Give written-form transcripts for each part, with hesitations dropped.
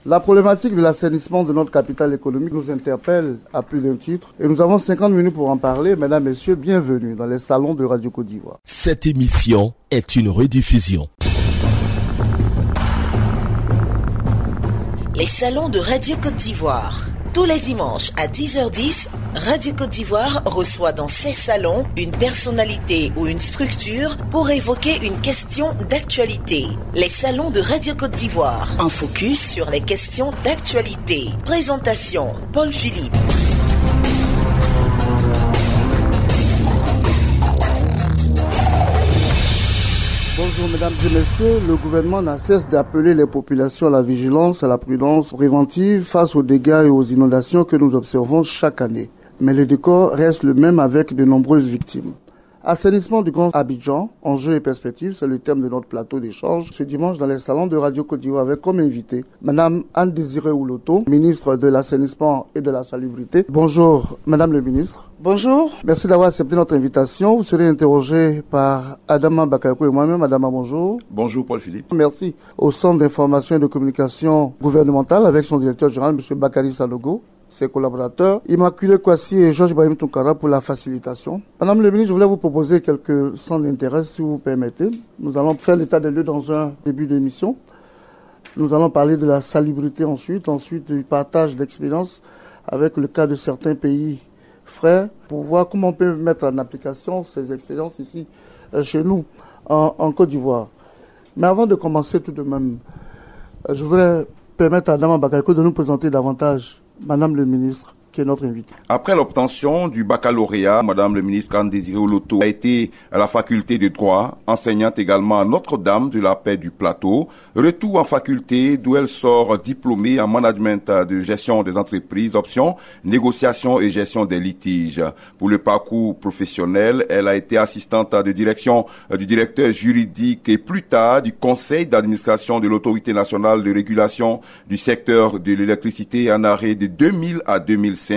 La problématique de l'assainissement de notre capitale économique nous interpelle à plus d'un titre et nous avons 50 minutes pour en parler. Mesdames, Messieurs, bienvenue dans les salons de Radio Côte d'Ivoire. Cette émission est une rediffusion. Les salons de Radio Côte d'Ivoire. Tous les dimanches à 10h10, Radio Côte d'Ivoire reçoit dans ses salons une personnalité ou une structure pour évoquer une question d'actualité. Les salons de Radio Côte d'Ivoire, un focus sur les questions d'actualité. Présentation, Paul Philippe. Bonjour mesdames et messieurs, le gouvernement n'a cesse d'appeler les populations à la vigilance, à la prudence préventive face aux dégâts et aux inondations que nous observons chaque année. Mais le décor reste le même avec de nombreuses victimes. Assainissement du Grand Abidjan, enjeux et perspectives, c'est le thème de notre plateau d'échange ce dimanche dans les salons de Radio Côte d'Ivoire avec comme invité Madame Anne-Désirée Ouloto, ministre de l'Assainissement et de la Salubrité. Bonjour Madame le ministre. Bonjour. Merci d'avoir accepté notre invitation. Vous serez interrogé par Adama Bakayoko et moi-même. Adama, bonjour. Bonjour Paul Philippe. Merci au Centre d'information et de communication gouvernementale avec son directeur général, M. Bakary Sanogo, ses collaborateurs, Immaculée Kwasi et Georges Ibrahim Tonkara pour la facilitation. Madame le ministre, je voulais vous proposer quelques centres d'intérêt si vous permettez. Nous allons faire l'état des lieux dans un début d'émission. Nous allons parler de la salubrité ensuite du partage d'expériences avec le cas de certains pays frères pour voir comment on peut mettre en application ces expériences ici chez nous en Côte d'Ivoire. Mais avant de commencer tout de même, je voudrais permettre à Adama Bakayoko de nous présenter davantage Madame le ministre, qui est notre invité. Après l'obtention du baccalauréat, Madame le ministre Anne-Désirée Ouloto a été à la faculté de droit, enseignante également à Notre-Dame de la Paix du Plateau. Retour en faculté d'où elle sort diplômée en management de gestion des entreprises, option négociation et gestion des litiges. Pour le parcours professionnel, elle a été assistante de direction du directeur juridique et plus tard du conseil d'administration de l'autorité nationale de régulation du secteur de l'électricité en arrêt de 2000 à 2005,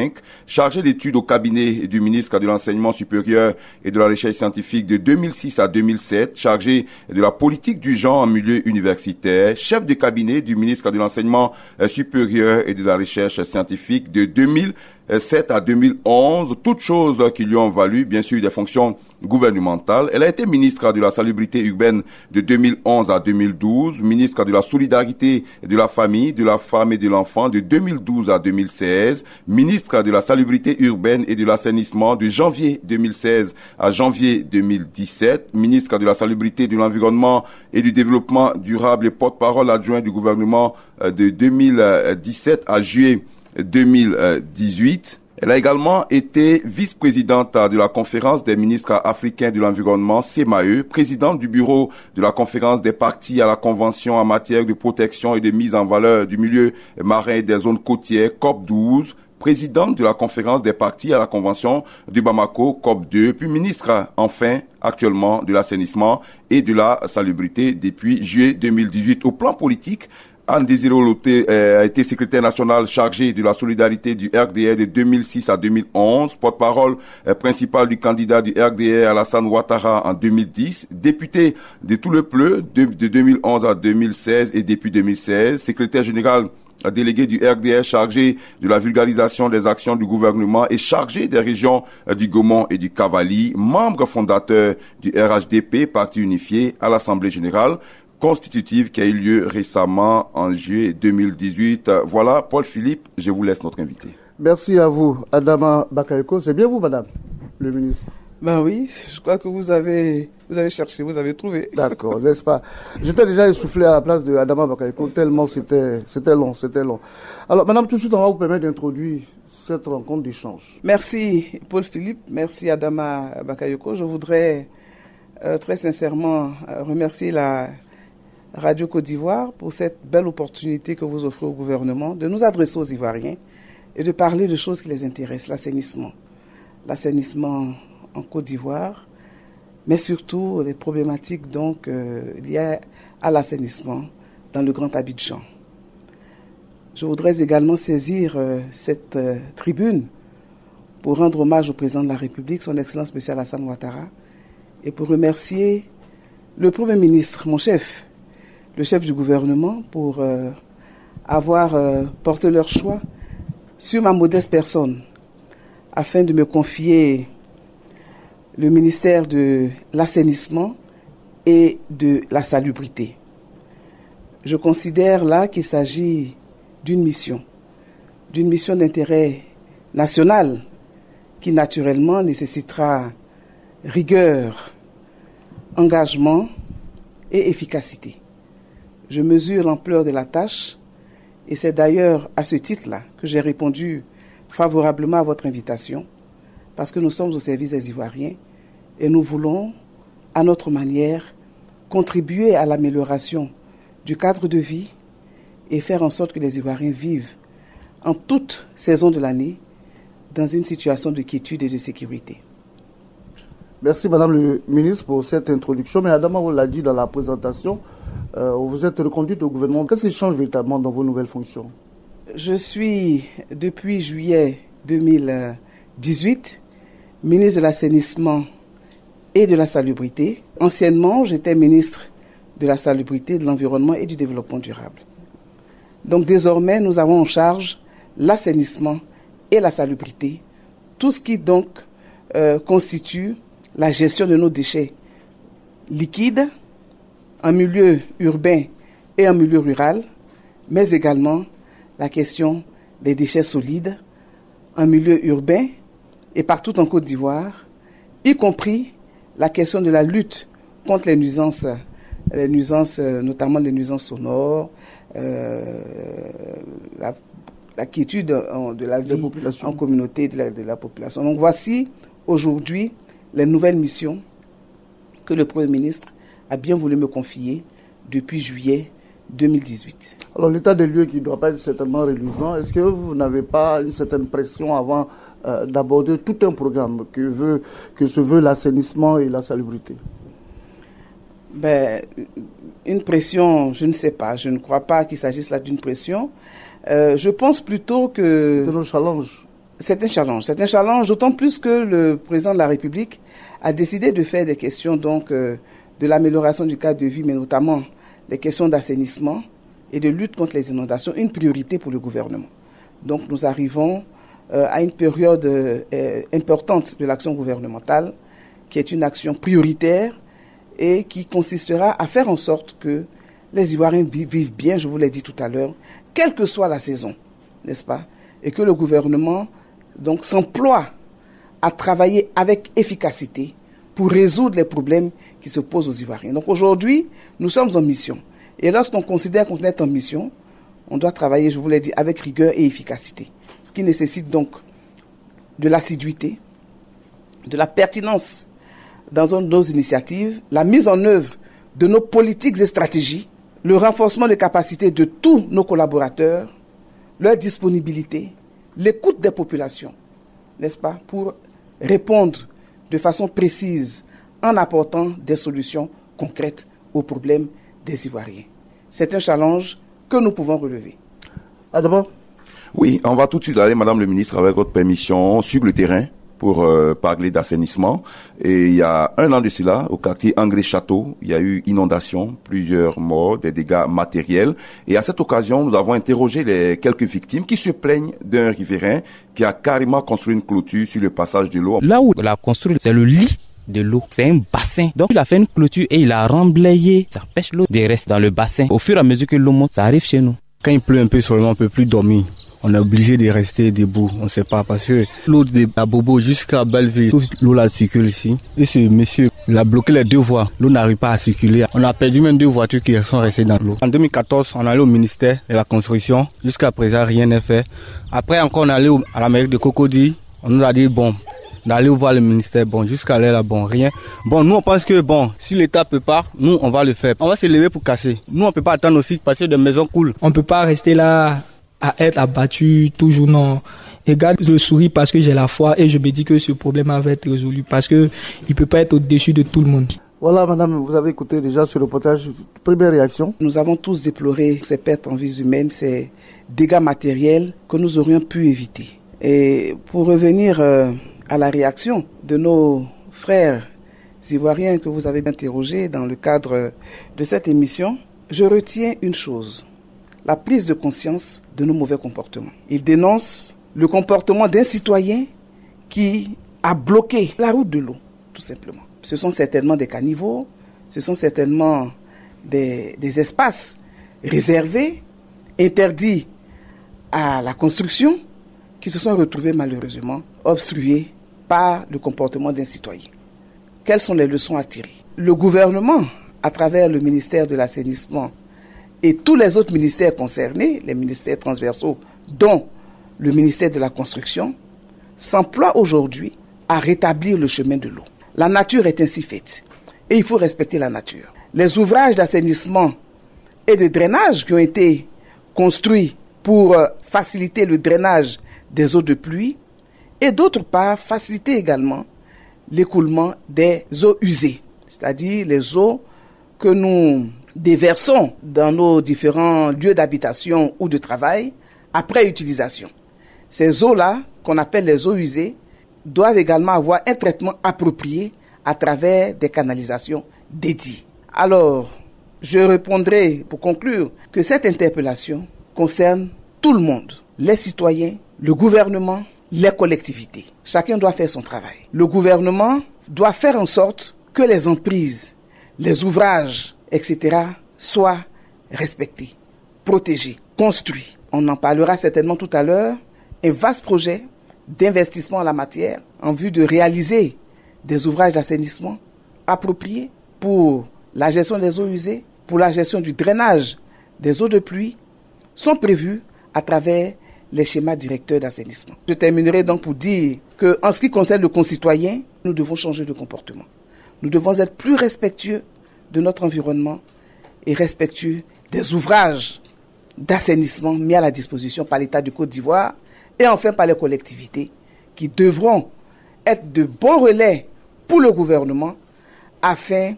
chargée d'études au cabinet du ministre de l'Enseignement supérieur et de la Recherche scientifique de 2006 à 2007, chargée de la politique du genre en milieu universitaire, chef de cabinet du ministre de l'Enseignement supérieur et de la Recherche scientifique de 2007 à 2011, toutes choses qui lui ont valu, bien sûr, des fonctions gouvernementales. Elle a été ministre de la Salubrité urbaine de 2011 à 2012, ministre de la Solidarité et de la Famille, de la Femme et de l'Enfant de 2012 à 2016, ministre de la Salubrité urbaine et de l'Assainissement de janvier 2016 à janvier 2017, ministre de la Salubrité, de l'Environnement et du Développement durable et porte-parole adjoint du gouvernement de 2017 à juillet 2018. Elle a également été vice-présidente de la conférence des ministres africains de l'environnement, CEMAE, présidente du bureau de la conférence des parties à la convention en matière de protection et de mise en valeur du milieu marin et des zones côtières, COP12, présidente de la conférence des parties à la convention du Bamako, COP2, puis ministre, enfin, actuellement, de l'assainissement et de la salubrité depuis juillet 2018. Au plan politique, Anne-Désirée Ouloto a été secrétaire national chargé de la solidarité du RDR de 2006 à 2011, porte-parole principal du candidat du RDR Alassane Ouattara en 2010, député de tout le Pleu de 2011 à 2016 et depuis 2016, secrétaire général délégué du RDR chargé de la vulgarisation des actions du gouvernement et chargé des régions du Gaumont et du Cavali, membre fondateur du RHDP, Parti unifié, à l'Assemblée générale constitutive qui a eu lieu récemment en juillet 2018. Voilà, Paul Philippe, je vous laisse notre invité. Merci à vous, Adama Bakayoko. C'est bien vous, Madame le ministre? Ben oui, je crois que vous avez cherché, vous avez trouvé. D'accord, n'est-ce pas? J'étais déjà essoufflé à la place de Adama Bakayoko, tellement c'était long. Alors, Madame, tout de suite, on va vous permettre d'introduire cette rencontre d'échange. Merci, Paul Philippe. Merci, Adama Bakayoko. Je voudrais très sincèrement remercier la Radio Côte d'Ivoire pour cette belle opportunité que vous offrez au gouvernement de nous adresser aux Ivoiriens et de parler de choses qui les intéressent, l'assainissement. L'assainissement en Côte d'Ivoire, mais surtout les problématiques donc liées à l'assainissement dans le Grand Abidjan. Je voudrais également saisir cette tribune pour rendre hommage au président de la République, son Excellence M. Alassane Ouattara, et pour remercier le Premier ministre, mon chef, le chef du gouvernement, pour avoir porté leur choix sur ma modeste personne afin de me confier le ministère de l'assainissement et de la salubrité. Je considère là qu'il s'agit d'une mission d'intérêt national qui naturellement nécessitera rigueur, engagement et efficacité. Je mesure l'ampleur de la tâche et c'est d'ailleurs à ce titre-là que j'ai répondu favorablement à votre invitation parce que nous sommes au service des Ivoiriens et nous voulons, à notre manière, contribuer à l'amélioration du cadre de vie et faire en sorte que les Ivoiriens vivent en toute saison de l'année dans une situation de quiétude et de sécurité. Merci Madame le ministre pour cette introduction. Mais Adama vous l'a dit dans la présentation, vous êtes reconduite au gouvernement. Qu'est-ce qui change véritablement dans vos nouvelles fonctions? Je suis, depuis juillet 2018, ministre de l'assainissement et de la salubrité. Anciennement, j'étais ministre de la salubrité, de l'environnement et du développement durable. Donc désormais, nous avons en charge l'assainissement et la salubrité, tout ce qui donc constitue la gestion de nos déchets liquides en milieu urbain et en milieu rural, mais également la question des déchets solides en milieu urbain et partout en Côte d'Ivoire, y compris la question de la lutte contre les nuisances, notamment les nuisances sonores, la quiétude de la vie en communauté de la population. Donc voici aujourd'hui les nouvelles missions que le Premier ministre a bien voulu me confier depuis juillet 2018. Alors l'état des lieux qui ne doit pas être certainement reluisant, est-ce que vous n'avez pas une certaine pression avant d'aborder tout un programme que se veut l'assainissement et la salubrité? Une pression, je ne sais pas. Je ne crois pas qu'il s'agisse là d'une pression. Je pense plutôt que... C'est un challenge. C'est un challenge, d'autant plus que le président de la République a décidé de faire des questions donc, de l'amélioration du cadre de vie, mais notamment les questions d'assainissement et de lutte contre les inondations, une priorité pour le gouvernement. Donc nous arrivons à une période importante de l'action gouvernementale, qui est une action prioritaire et qui consistera à faire en sorte que les Ivoiriens vivent bien, je vous l'ai dit tout à l'heure, quelle que soit la saison, n'est-ce pas? Et que le gouvernement donc s'emploie à travailler avec efficacité pour résoudre les problèmes qui se posent aux Ivoiriens. Donc aujourd'hui, nous sommes en mission. Et lorsqu'on considère qu'on est en mission, on doit travailler, je vous l'ai dit, avec rigueur et efficacité. Ce qui nécessite donc de l'assiduité, de la pertinence dans nos initiatives, la mise en œuvre de nos politiques et stratégies, le renforcement des capacités de tous nos collaborateurs, leur disponibilité, l'écoute des populations, n'est-ce pas, pour répondre de façon précise en apportant des solutions concrètes aux problèmes des Ivoiriens. C'est un challenge que nous pouvons relever. Adama? Oui, on va tout de suite aller, Madame le ministre, avec votre permission, sur le terrain pour parler d'assainissement. Et il y a un an de cela, au quartier Angré-Château, il y a eu inondation, plusieurs morts, des dégâts matériels. Et à cette occasion, nous avons interrogé les quelques victimes qui se plaignent d'un riverain qui a carrément construit une clôture sur le passage de l'eau. Là où il a construit, c'est le lit de l'eau. C'est un bassin. Donc il a fait une clôture et il a remblayé. Ça pêche l'eau des restes dans le bassin. Au fur et à mesure que l'eau monte, ça arrive chez nous. Quand il pleut un peu seulement, on ne peut plus dormir. On est obligé de rester debout. On ne sait pas parce que l'eau de Abobo jusqu'à Belleville, toute l'eau là circule ici. Et ce monsieur, il a bloqué les deux voies. L'eau n'arrive pas à circuler. On a perdu même deux voitures qui sont restées dans l'eau. En 2014, on est allé au ministère de la construction. Jusqu'à présent, rien n'est fait. Après encore, on est allé à la mairie de Cocody. On nous a dit bon, d'aller voir le ministère. Bon, jusqu'à là, bon, rien. Bon, nous on pense que bon, si l'État peut pas, nous on va le faire. On va se lever pour casser. Nous on peut pas attendre aussi parce que des maisons coulent. On peut pas rester là à être abattu toujours, non. Et garde le sourire parce que j'ai la foi et je me dis que ce problème va être résolu parce que il peut pas être au-dessus de tout le monde. Voilà, madame, vous avez écouté déjà ce reportage. Première réaction? Nous avons tous déploré ces pertes en vies humaines, ces dégâts matériels que nous aurions pu éviter. Et pour revenir à la réaction de nos frères ivoiriens que vous avez interrogés dans le cadre de cette émission, je retiens une chose. la prise de conscience de nos mauvais comportements. Il dénonce le comportement d'un citoyen qui a bloqué la route de l'eau, tout simplement. Ce sont certainement des caniveaux, ce sont certainement des espaces réservés, interdits à la construction, qui se sont retrouvés malheureusement obstrués par le comportement d'un citoyen. Quelles sont les leçons à tirer? Le gouvernement, à travers le ministère de l'assainissement et tous les autres ministères concernés, les ministères transversaux, dont le ministère de la construction, s'emploie aujourd'hui à rétablir le chemin de l'eau. La nature est ainsi faite et il faut respecter la nature. Les ouvrages d'assainissement et de drainage qui ont été construits pour faciliter le drainage des eaux de pluie et d'autre part faciliter également l'écoulement des eaux usées, c'est-à-dire les eaux que nous déversons dans nos différents lieux d'habitation ou de travail après utilisation. Ces eaux-là, qu'on appelle les eaux usées, doivent également avoir un traitement approprié à travers des canalisations dédiées. Alors, je répondrai pour conclure que cette interpellation concerne tout le monde, les citoyens, le gouvernement, les collectivités. Chacun doit faire son travail. Le gouvernement doit faire en sorte que les emprises, les ouvrages, etc. soient respectés, protégés, construits. On en parlera certainement tout à l'heure. Un vaste projet d'investissement en la matière en vue de réaliser des ouvrages d'assainissement appropriés pour la gestion des eaux usées, pour la gestion du drainage des eaux de pluie, sont prévus à travers les schémas directeurs d'assainissement. Je terminerai donc pour dire qu'en ce qui concerne le concitoyen, nous devons changer de comportement. Nous devons être plus respectueux de notre environnement et respectueux des ouvrages d'assainissement mis à la disposition par l'État du Côte d'Ivoire et enfin par les collectivités qui devront être de bons relais pour le gouvernement afin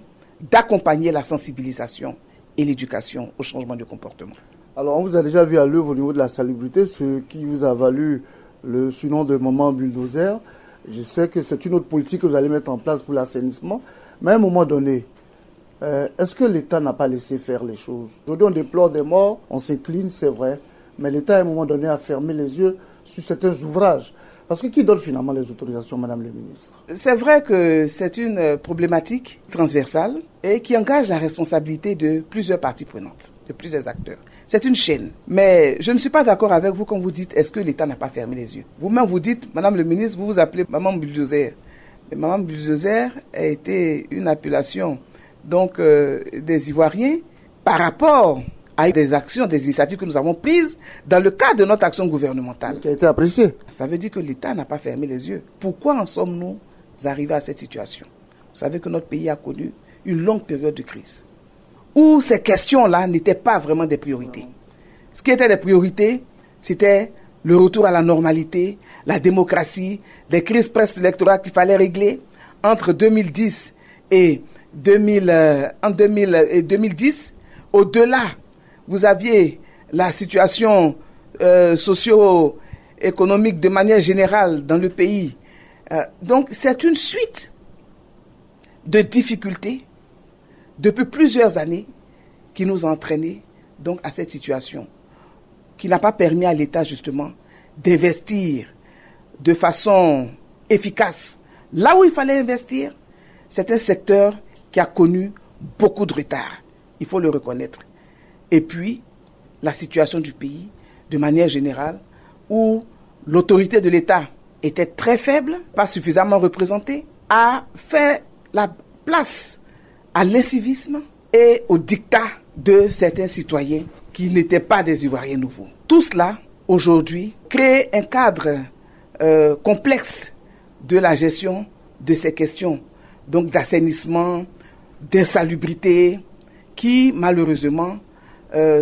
d'accompagner la sensibilisation et l'éducation au changement de comportement. Alors, on vous a déjà vu à l'œuvre au niveau de la salubrité, ce qui vous a valu le surnom de Maman Bulldozer. Je sais que c'est une autre politique que vous allez mettre en place pour l'assainissement. Mais à un moment donné, est-ce que l'État n'a pas laissé faire les choses? Aujourd'hui, on déplore des morts, on s'incline, c'est vrai. Mais l'État, à un moment donné, a fermé les yeux sur certains ouvrages. Parce que qui donne finalement les autorisations, Madame le ministre? C'est vrai que c'est une problématique transversale et qui engage la responsabilité de plusieurs parties prenantes, de plusieurs acteurs. C'est une chaîne. Mais je ne suis pas d'accord avec vous quand vous dites est-ce que l'État n'a pas fermé les yeux. Vous-même vous dites, Madame le ministre, vous vous appelez Maman Bulldozer. Mais Maman Bulldozer a été une appellation donc, des Ivoiriens par rapport à des actions, des initiatives que nous avons prises dans le cadre de notre action gouvernementale. Qui a été appréciée. Ça veut dire que l'État n'a pas fermé les yeux. Pourquoi en sommes-nous arrivés à cette situation? Vous savez que notre pays a connu une longue période de crise où ces questions-là n'étaient pas vraiment des priorités. Ce qui était des priorités, c'était le retour à la normalité, la démocratie, les crises post-électorales qu'il fallait régler entre 2010 et 2010. Au-delà, vous aviez la situation socio-économique de manière générale dans le pays. Donc, c'est une suite de difficultés depuis plusieurs années qui nous a entraînés donc, à cette situation, qui n'a pas permis à l'État justement d'investir de façon efficace. Là où il fallait investir, c'est un secteur qui a connu beaucoup de retard, il faut le reconnaître. Et puis, la situation du pays, de manière générale, où l'autorité de l'État était très faible, pas suffisamment représentée, a fait la place à l'incivisme et au diktat de certains citoyens qui n'étaient pas des Ivoiriens nouveaux. Tout cela, aujourd'hui, crée un cadre complexe de la gestion de ces questions, donc d'assainissement, d'insalubrité, qui malheureusement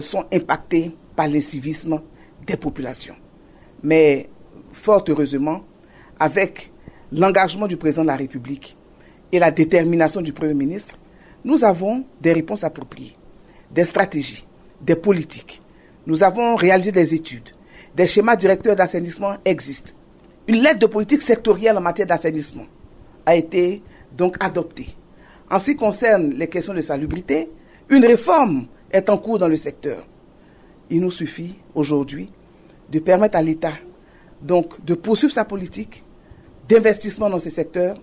sont impactés par l'incivisme des populations. Mais fort heureusement, avec l'engagement du président de la République et la détermination du Premier ministre, nous avons des réponses appropriées, des stratégies, des politiques. Nous avons réalisé des études. Des schémas directeurs d'assainissement existent. Une lettre de politique sectorielle en matière d'assainissement a été donc adoptée. En ce qui concerne les questions de salubrité, une réforme est en cours dans le secteur. il nous suffit aujourd'hui de permettre à l'État donc de poursuivre sa politique d'investissement dans ces secteurs,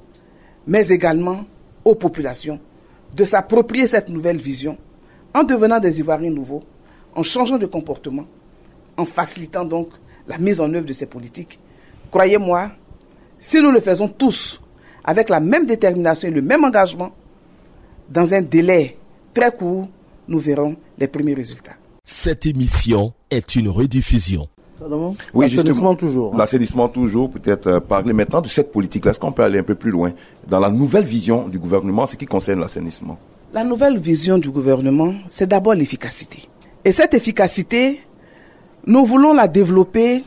mais également aux populations de s'approprier cette nouvelle vision en devenant des Ivoiriens nouveaux, en changeant de comportement, en facilitant donc la mise en œuvre de ces politiques. Croyez-moi, si nous le faisons tous avec la même détermination et le même engagement, dans un délai très court, nous verrons les premiers résultats. Cette émission est une rediffusion. Oui, l'assainissement toujours. L'assainissement toujours, peut-être parler maintenant de cette politique-là. Est-ce qu'on peut aller un peu plus loin dans la nouvelle vision du gouvernement, ce qui concerne l'assainissement? La nouvelle vision du gouvernement, c'est d'abord l'efficacité. Et cette efficacité, nous voulons la développer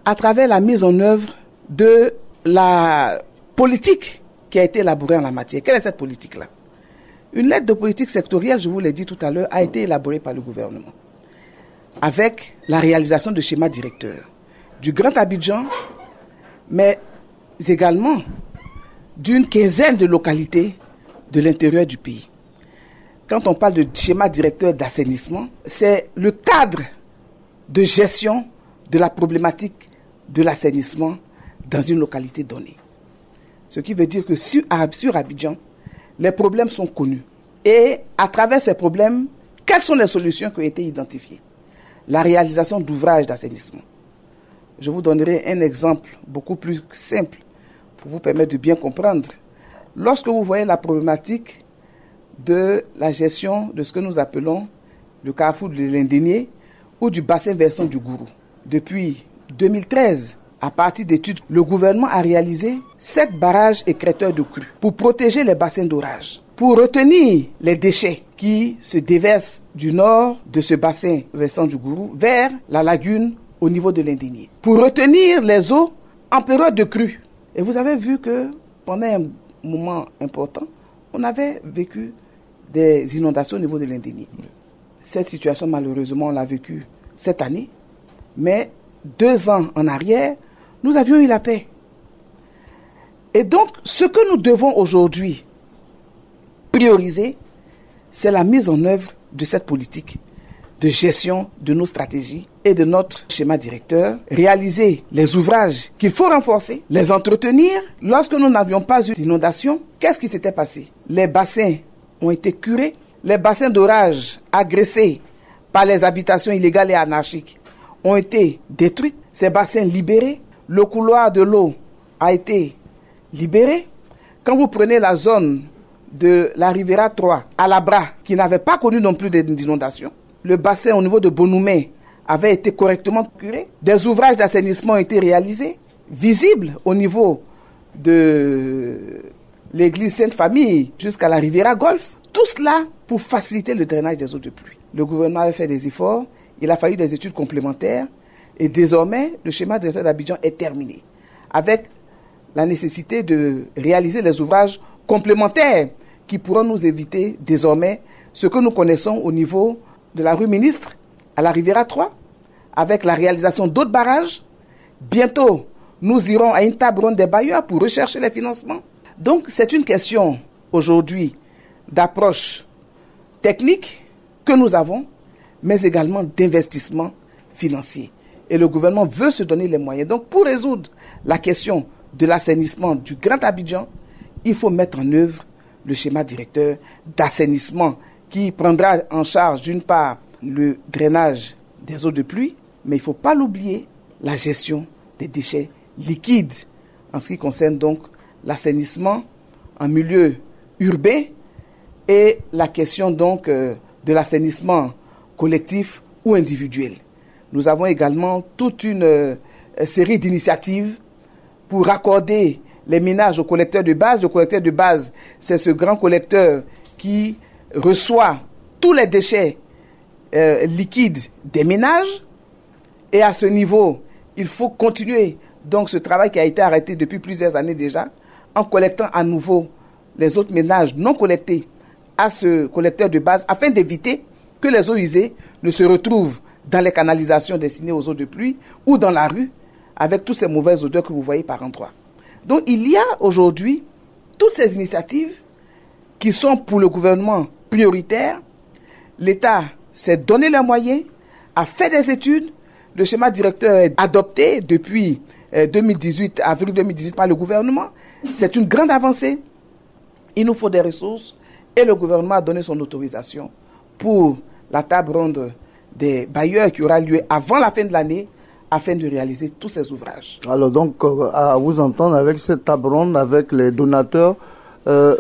à travers la mise en œuvre de la politique qui a été élaborée en la matière. Quelle est cette politique-là? Une lettre de politique sectorielle, je vous l'ai dit tout à l'heure, a été élaborée par le gouvernement avec la réalisation de schémas directeurs du Grand Abidjan, mais également d'une quinzaine de localités de l'intérieur du pays. Quand on parle de schéma directeur d'assainissement, c'est le cadre de gestion de la problématique de l'assainissement dans une localité donnée. Ce qui veut dire que sur Abidjan, les problèmes sont connus. Et à travers ces problèmes, quelles sont les solutions qui ont été identifiées? La réalisation d'ouvrages d'assainissement. Je vous donnerai un exemple beaucoup plus simple pour vous permettre de bien comprendre. Lorsque vous voyez la problématique de la gestion de ce que nous appelons le carrefour de l'Indénié ou du bassin versant du Gourou, depuis 2013, à partir d'études, le gouvernement a réalisé 7 barrages écrêteurs de crues pour protéger les bassins d'orage, pour retenir les déchets qui se déversent du nord de ce bassin versant du Gourou vers la lagune au niveau de l'Indénié, pour retenir les eaux en période de crue. Et vous avez vu que pendant un moment important, on avait vécu des inondations au niveau de l'Indénié. Cette situation, malheureusement, on l'a vécue cette année, mais 2 ans en arrière, nous avions eu la paix. Et donc, ce que nous devons aujourd'hui prioriser, c'est la mise en œuvre de cette politique de gestion de nos stratégies et de notre schéma directeur, réaliser les ouvrages qu'il faut renforcer, les entretenir. Lorsque nous n'avions pas eu d'inondation, qu'est-ce qui s'était passé? Les bassins ont été curés, les bassins d'orage agressés par les habitations illégales et anarchiques ont été détruits, ces bassins libérés, le couloir de l'eau a été libéré. Quand vous prenez la zone de la Riviera 3 à Labra, qui n'avait pas connu non plus d'inondation, le bassin au niveau de Bonoumé avait été correctement curé, des ouvrages d'assainissement ont été réalisés, visibles au niveau de l'église Sainte-Famille jusqu'à la Riviera Golfe. Tout cela pour faciliter le drainage des eaux de pluie. Le gouvernement avait fait des efforts, il a fallu des études complémentaires et désormais le schéma directeur d'Abidjan est terminé avec la nécessité de réaliser les ouvrages complémentaires qui pourront nous éviter désormais ce que nous connaissons au niveau de la rue Ministre à la Riviera 3 avec la réalisation d'autres barrages. Bientôt, nous irons à une table ronde des bailleurs pour rechercher les financements. Donc, c'est une question aujourd'hui d'approche technique que nous avons, mais également d'investissement financier. Et le gouvernement veut se donner les moyens. Donc, pour résoudre la question de l'assainissement du Grand Abidjan, il faut mettre en œuvre le schéma directeur d'assainissement qui prendra en charge d'une part le drainage des eaux de pluie, mais il ne faut pas l'oublier, la gestion des déchets liquides en ce qui concerne donc l'assainissement en milieu urbain et la question donc de l'assainissement collectif ou individuel. Nous avons également toute une série d'initiatives pour raccorder les ménages au collecteur de base. Le collecteur de base, c'est ce grand collecteur qui reçoit tous les déchets liquides des ménages. Et à ce niveau, il faut continuer donc ce travail qui a été arrêté depuis plusieurs années déjà, en collectant à nouveau les autres ménages non collectés à ce collecteur de base, afin d'éviter que les eaux usées ne se retrouvent dans les canalisations destinées aux eaux de pluie ou dans la rue, avec toutes ces mauvaises odeurs que vous voyez par endroits. Donc il y a aujourd'hui toutes ces initiatives qui sont pour le gouvernement prioritaires. L'État s'est donné les moyens a fait des études. Le schéma directeur est adopté depuis 2018, avril 2018 par le gouvernement. C'est une grande avancée. Il nous faut des ressources et le gouvernement a donné son autorisation pour la table ronde des bailleurs qui aura lieu avant la fin de l'année afin de réaliser tous ces ouvrages. Alors donc, à vous entendre, avec cette table ronde, avec les donateurs,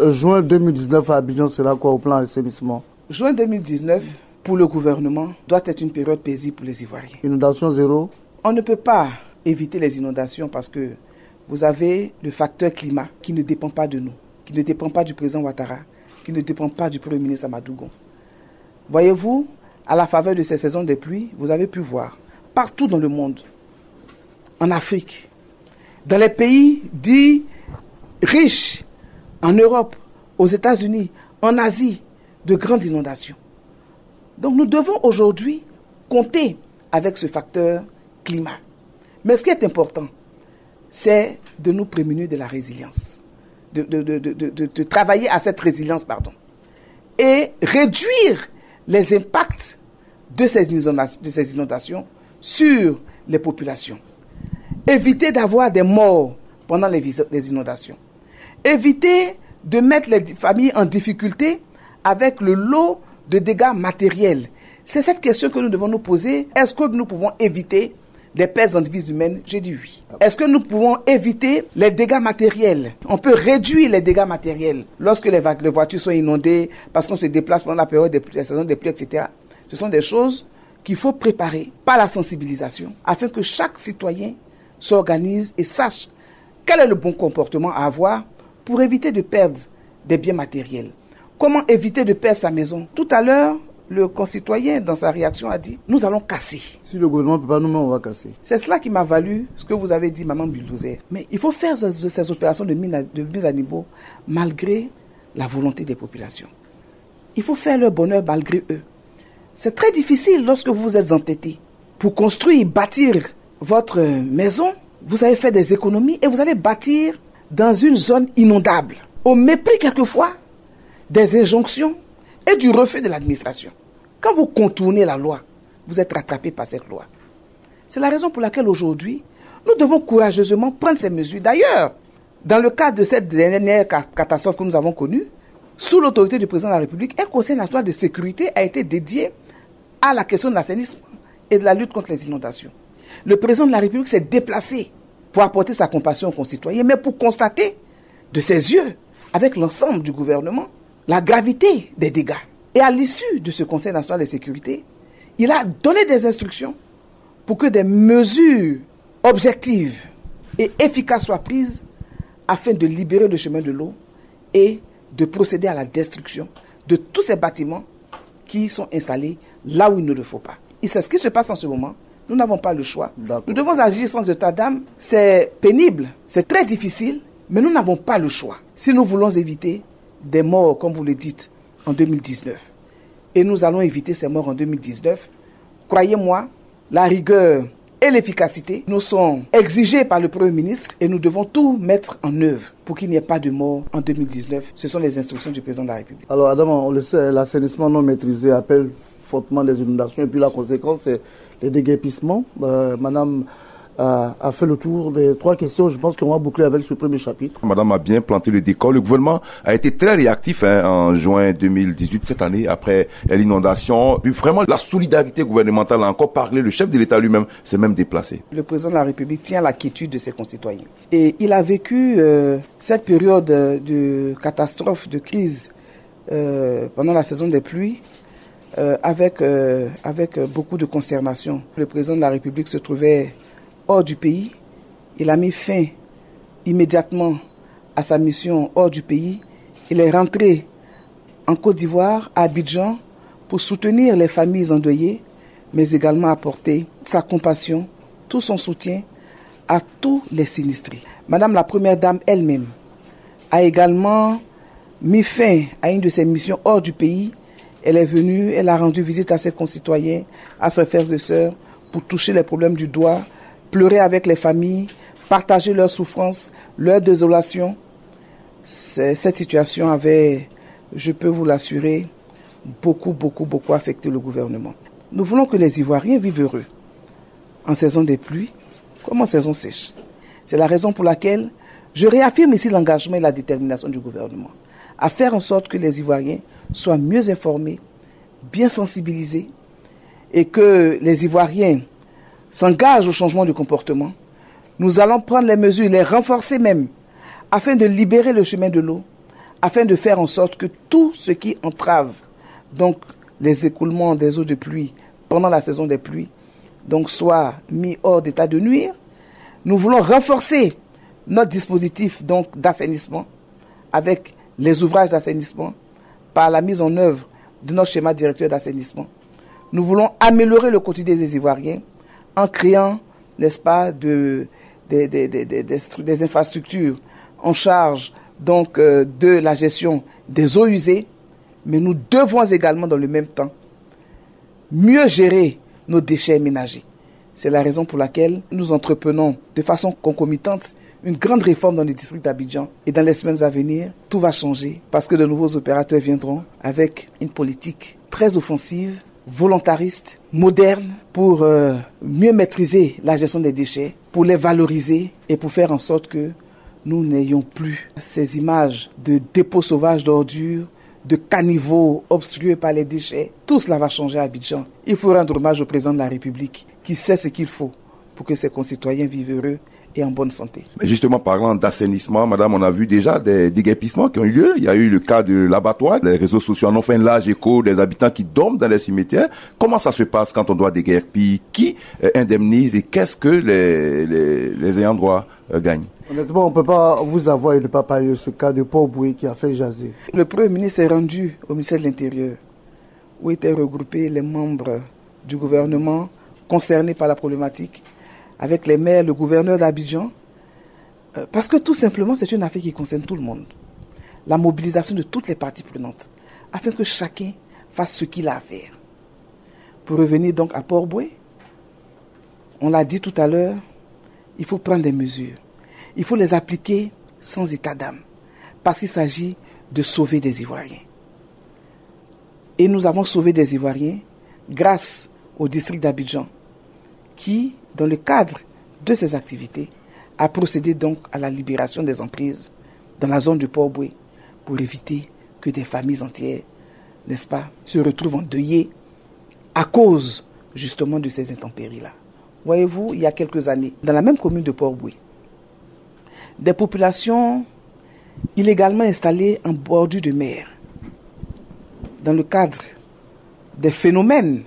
juin 2019 à Abidjan sera quoi au plan assainissement? Juin 2019, pour le gouvernement, doit être une période paisible pour les Ivoiriens. Inondation zéro? On ne peut pas éviter les inondations parce que vous avez le facteur climat qui ne dépend pas de nous, qui ne dépend pas du président Ouattara, qui ne dépend pas du Premier ministre Amadou Gon. Voyez-vous, à la faveur de ces saisons des pluies, vous avez pu voir partout dans le monde, en Afrique, dans les pays dits riches, en Europe, aux États-Unis, en Asie, de grandes inondations. Donc nous devons aujourd'hui compter avec ce facteur climat. Mais ce qui est important, c'est de nous prémunir de la résilience, de travailler à cette résilience, et réduire les impacts de ces inondations sur les populations. Éviter d'avoir des morts pendant les inondations. Éviter de mettre les familles en difficulté avec le lot de dégâts matériels. C'est cette question que nous devons nous poser. Est-ce que nous pouvons éviter les pertes en devises humaines? J'ai dit oui. Est-ce que nous pouvons éviter les dégâts matériels? On peut réduire les dégâts matériels lorsque les voitures sont inondées, parce qu'on se déplace pendant la période des saisons des pluies, etc. Ce sont des choses qu'il faut préparer par la sensibilisation, afin que chaque citoyen s'organise et sache quel est le bon comportement à avoir pour éviter de perdre des biens matériels. Comment éviter de perdre sa maison? Tout à l'heure, le concitoyen, dans sa réaction, a dit « Nous allons casser ». Si le gouvernement ne peut pas nous-mêmes, on va casser. C'est cela qui m'a valu ce que vous avez dit, Maman Bulldozer. Mais il faut faire ces opérations de mise à niveau malgré la volonté des populations. Il faut faire leur bonheur malgré eux. C'est très difficile lorsque vous êtes entêté. Pour construire, bâtir votre maison, vous avez fait des économies et vous allez bâtir dans une zone inondable. Au mépris quelquefois des injonctions et du refus de l'administration. Quand vous contournez la loi, vous êtes rattrapé par cette loi. C'est la raison pour laquelle aujourd'hui, nous devons courageusement prendre ces mesures. D'ailleurs, dans le cadre de cette dernière catastrophe que nous avons connue, sous l'autorité du président de la République, un conseil national de sécurité a été dédié à la question de l'assainissement et de la lutte contre les inondations. Le président de la République s'est déplacé pour apporter sa compassion aux concitoyens, mais pour constater de ses yeux, avec l'ensemble du gouvernement, la gravité des dégâts. Et à l'issue de ce Conseil national de sécurité, il a donné des instructions pour que des mesures objectives et efficaces soient prises afin de libérer le chemin de l'eau et de procéder à la destruction de tous ces bâtiments qui sont installés là où il ne le faut pas. Et c'est ce qui se passe en ce moment. Nous n'avons pas le choix. Nous devons agir sans état d'âme. C'est pénible, c'est très difficile, mais nous n'avons pas le choix. Si nous voulons éviter des morts, comme vous le dites, en 2019, et nous allons éviter ces morts en 2019, croyez-moi, la rigueur et l'efficacité nous sont exigées par le Premier ministre et nous devons tout mettre en œuvre pour qu'il n'y ait pas de mort en 2019. Ce sont les instructions du président de la République. Alors Adam, on le sait, l'assainissement non maîtrisé appelle fortement des inondations et puis la conséquence c'est les déguerpissements. Madame a fait le tour des 3 questions. Je pense qu'on va boucler avec ce premier chapitre. Madame a bien planté le décor. Le gouvernement a été très réactif en juin 2018, cette année, après l'inondation. Vu vraiment la solidarité gouvernementale a encore parlé. Le chef de l'État lui-même s'est même déplacé. Le président de la République tient la quiétude de ses concitoyens. Et il a vécu cette période de catastrophe, de crise pendant la saison des pluies avec beaucoup de consternation. Le président de la République se trouvait hors du pays. Il a mis fin immédiatement à sa mission hors du pays. Il est rentré en Côte d'Ivoire, à Abidjan, pour soutenir les familles endeuillées, mais également apporter sa compassion, tout son soutien à tous les sinistrés. Madame la Première Dame elle-même a également mis fin à une de ses missions hors du pays. Elle est venue, elle a rendu visite à ses concitoyens, à ses frères et sœurs, pour toucher les problèmes du doigt, pleurer avec les familles, partager leurs souffrances, leur désolation. Cette situation avait, je peux vous l'assurer, beaucoup affecté le gouvernement. Nous voulons que les Ivoiriens vivent heureux, en saison des pluies comme en saison sèche. C'est la raison pour laquelle je réaffirme ici l'engagement et la détermination du gouvernement à faire en sorte que les Ivoiriens soient mieux informés, bien sensibilisés, et que les Ivoiriens s'engagent au changement du comportement. Nous allons prendre les mesures, les renforcer même, afin de libérer le chemin de l'eau, afin de faire en sorte que tout ce qui entrave donc les écoulements des eaux de pluie pendant la saison des pluies donc soit mis hors d'état de nuire. Nous voulons renforcer notre dispositif donc d'assainissement avec les ouvrages d'assainissement par la mise en œuvre de notre schéma directeur d'assainissement. Nous voulons améliorer le quotidien des Ivoiriens en créant, n'est-ce pas, des infrastructures en charge donc de la gestion des eaux usées, mais nous devons également dans le même temps mieux gérer nos déchets ménagers. C'est la raison pour laquelle nous entreprenons de façon concomitante une grande réforme dans le district d'Abidjan. Et dans les semaines à venir, tout va changer parce que de nouveaux opérateurs viendront avec une politique très offensive, volontariste, moderne pour mieux maîtriser la gestion des déchets, pour les valoriser et pour faire en sorte que nous n'ayons plus ces images de dépôts sauvages d'ordures, de caniveaux obstrués par les déchets. Tout cela va changer à Abidjan. Il faut rendre hommage au président de la République qui sait ce qu'il faut pour que ses concitoyens vivent heureux et en bonne santé. Mais justement, parlant d'assainissement, madame, on a vu déjà des déguerpissements qui ont eu lieu. Il y a eu le cas de l'abattoir. Les réseaux sociaux en ont fait un large écho des habitants qui dorment dans les cimetières. Comment ça se passe quand on doit déguerpir? Qui indemnise et qu'est-ce que les ayants droit gagnent? Honnêtement, on ne peut pas vous avoir et ne pas parler de ce cas de Port-Boué qui a fait jaser. Le Premier ministre s'est rendu au ministère de l'Intérieur où étaient regroupés les membres du gouvernement concernés par la problématique, avec les maires, le gouverneur d'Abidjan, parce que tout simplement, c'est une affaire qui concerne tout le monde. La mobilisation de toutes les parties prenantes, afin que chacun fasse ce qu'il a à faire. Pour revenir donc à Port-Boué, on l'a dit tout à l'heure, il faut prendre des mesures. Il faut les appliquer sans état d'âme, parce qu'il s'agit de sauver des Ivoiriens. Et nous avons sauvé des Ivoiriens grâce au district d'Abidjan, qui, dans le cadre de ses activités, a procédé donc à la libération des emprises dans la zone du Port-Boué pour éviter que des familles entières, n'est-ce pas, se retrouvent endeuillées à cause justement de ces intempéries-là. Voyez-vous, il y a quelques années, dans la même commune de Port-Boué, des populations illégalement installées en bordure de mer, dans le cadre des phénomènes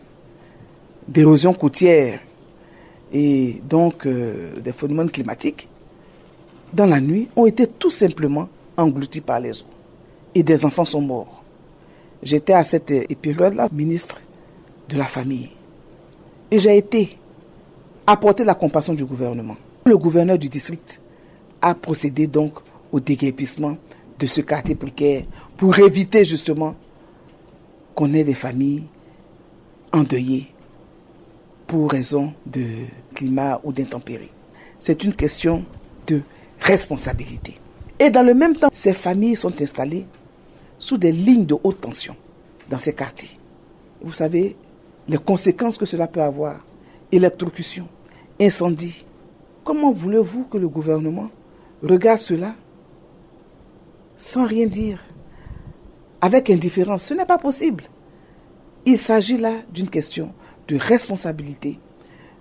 d'érosion côtière et donc des phénomènes climatiques, dans la nuit, ont été tout simplement engloutis par les eaux. Et des enfants sont morts. J'étais à cette période-là ministre de la Famille. Et j'ai été apporter la compassion du gouvernement. Le gouverneur du district a procédé donc au déguerpissement de ce quartier précaire pour éviter justement qu'on ait des familles endeuillées pour raison de climat ou d'intempéries. C'est une question de responsabilité. Et dans le même temps, ces familles sont installées sous des lignes de haute tension dans ces quartiers. Vous savez, les conséquences que cela peut avoir, électrocution, incendie. Comment voulez-vous que le gouvernement regarde cela sans rien dire, avec indifférence? Ce n'est pas possible. Il s'agit là d'une question de responsabilité.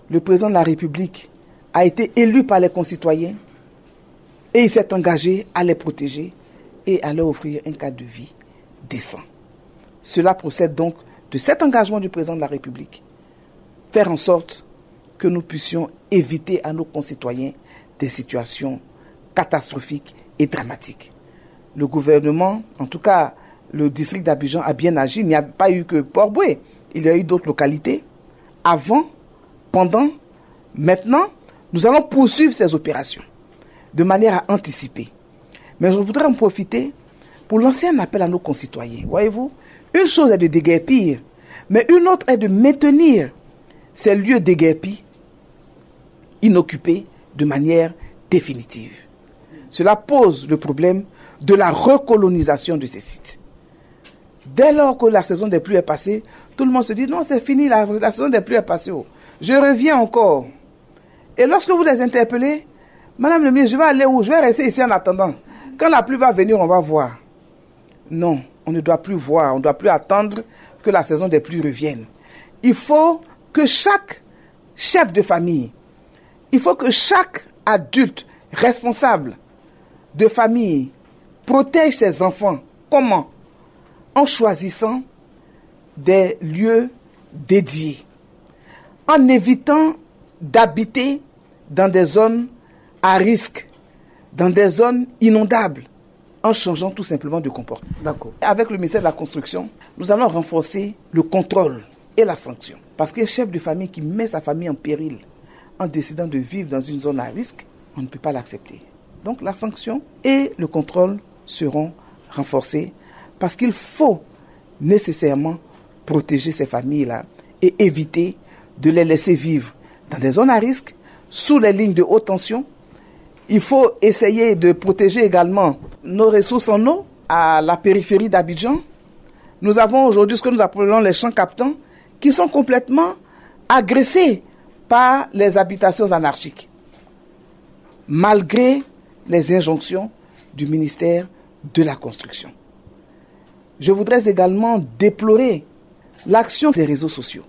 Le président de la République a été élu par les concitoyens et il s'est engagé à les protéger et à leur offrir un cadre de vie décent. Cela procède donc de cet engagement du président de la République. Faire en sorte que nous puissions éviter à nos concitoyens des situations catastrophiques et dramatiques. Le gouvernement, en tout cas le district d'Abidjan, a bien agi. Il n'y a pas eu que Port-Boué. Il y a eu d'autres localités. Avant, pendant, maintenant, nous allons poursuivre ces opérations de manière à anticiper. Mais je voudrais en profiter pour lancer un appel à nos concitoyens. Voyez-vous, une chose est de déguerpir, mais une autre est de maintenir ces lieux déguerpis inoccupés de manière définitive. Cela pose le problème de la recolonisation de ces sites. Dès lors que la saison des pluies est passée, tout le monde se dit non, c'est fini, la saison des pluies est passée. Je reviens encore. Et lorsque vous les interpellez, Madame le ministre, je vais aller où? Je vais rester ici en attendant. Quand la pluie va venir, on va voir. Non, on ne doit plus voir, on ne doit plus attendre que la saison des pluies revienne. Il faut que chaque chef de famille, il faut que chaque adulte responsable de famille protège ses enfants. Comment? En choisissant des lieux dédiés, en évitant d'habiter dans des zones à risque, dans des zones inondables, en changeant tout simplement de comportement. D'accord. Avec le ministère de la Construction, nous allons renforcer le contrôle et la sanction. Parce qu'un chef de famille qui met sa famille en péril en décidant de vivre dans une zone à risque, on ne peut pas l'accepter. Donc la sanction et le contrôle seront renforcés parce qu'il faut nécessairement protéger ces familles-là et éviter de les laisser vivre dans des zones à risque, sous les lignes de haute tension. Il faut essayer de protéger également nos ressources en eau à la périphérie d'Abidjan. Nous avons aujourd'hui ce que nous appelons les champs captants qui sont complètement agressés par les habitations anarchiques, malgré les injonctions du ministère de la Construction. Je voudrais également déplorer l'action des réseaux sociaux.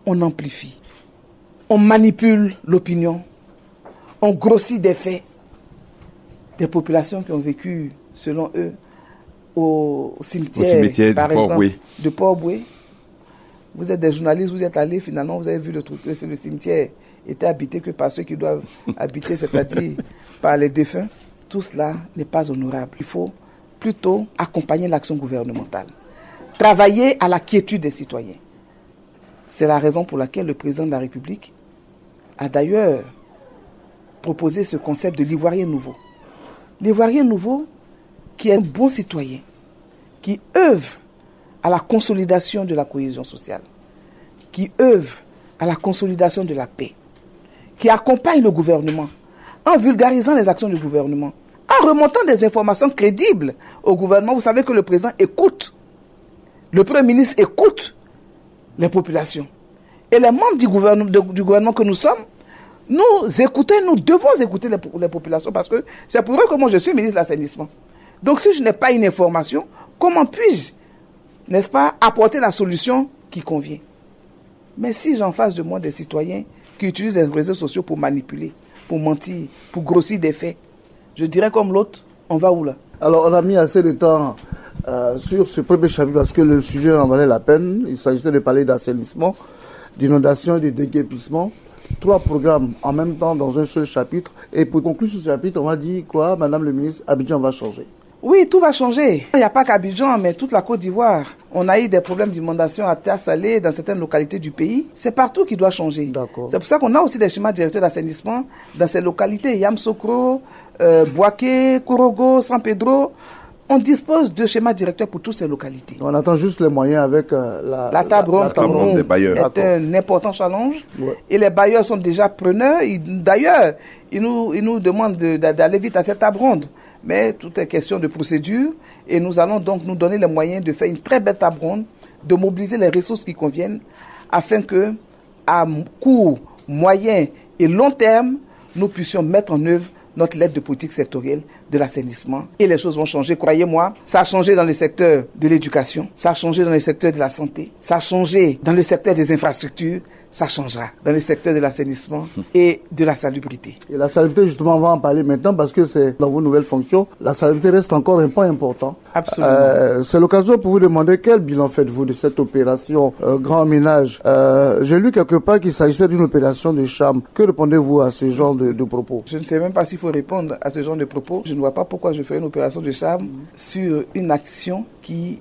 On amplifie, on manipule l'opinion, on grossit des faits. Des populations qui ont vécu, selon eux, au cimetière par exemple, de Port-Boué. Vous êtes des journalistes, vous êtes allés, finalement, vous avez vu le truc, le cimetière était habité que par ceux qui doivent habiter, c'est-à-dire par les défunts. Tout cela n'est pas honorable. Il faut plutôt accompagner l'action gouvernementale, travailler à la quiétude des citoyens. C'est la raison pour laquelle le président de la République a d'ailleurs proposé ce concept de l'ivoirien nouveau. L'ivoirien nouveau qui est un bon citoyen, qui œuvre à la consolidation de la cohésion sociale, qui œuvre à la consolidation de la paix, qui accompagne le gouvernement en vulgarisant les actions du gouvernement, en remontant des informations crédibles au gouvernement. Vous savez que le président écoute, le Premier ministre écoute les populations. Et les membres du gouvernement que nous sommes, nous devons écouter les populations parce que c'est pour eux que moi je suis ministre de l'assainissement. Donc si je n'ai pas une information, comment puis-je, n'est-ce pas, apporter la solution qui convient? Mais si j'ai en face de moi des citoyens qui utilisent les réseaux sociaux pour manipuler, pour mentir, pour grossir des faits, je dirais comme l'autre, on va où là? Alors on a mis assez de temps sur ce premier chapitre parce que le sujet en valait la peine. Il s'agissait de parler d'assainissement, d'inondation et de déguerpissement. 3 programmes en même temps dans un seul chapitre. Et pour conclure ce chapitre, on va dire quoi, Madame le ministre? Abidjan va changer. Oui, tout va changer. Il n'y a pas qu'Abidjan, mais toute la Côte d'Ivoire. On a eu des problèmes d'inondation à terre salée dans certaines localités du pays. C'est partout qui doit changer. D'accord. C'est pour ça qu'on a aussi des schémas directeurs d'assainissement dans ces localités. Yamsokro, Boaké, Korogo, San Pedro. On dispose de schémas directeurs pour toutes ces localités. On attend juste les moyens avec la table ronde des bailleurs. C'est un important challenge. Ouais. Et les bailleurs sont déjà preneurs. D'ailleurs, ils nous demandent d'aller vite à cette table ronde. Mais tout est question de procédure. Et nous allons donc nous donner les moyens de faire une très belle table ronde, de mobiliser les ressources qui conviennent, afin que, à court, moyen et long terme, nous puissions mettre en œuvre notre lettre de politique sectorielle de l'assainissement. Et les choses vont changer, croyez-moi. Ça a changé dans le secteur de l'éducation, ça a changé dans le secteur de la santé, ça a changé dans le secteur des infrastructures, ça changera dans le secteur de l'assainissement et de la salubrité. Et la salubrité, justement, on va en parler maintenant parce que c'est dans vos nouvelles fonctions. La salubrité reste encore un point important. Absolument. C'est l'occasion pour vous de demander quel bilan faites-vous de cette opération Grand Ménage. J'ai lu quelque part qu'il s'agissait d'une opération de charme. Que répondez-vous à ce genre de propos? Je ne sais même pas s'il faut répondre à ce genre de propos. Je ne vois pas pourquoi je ferais une opération de charme sur une action qui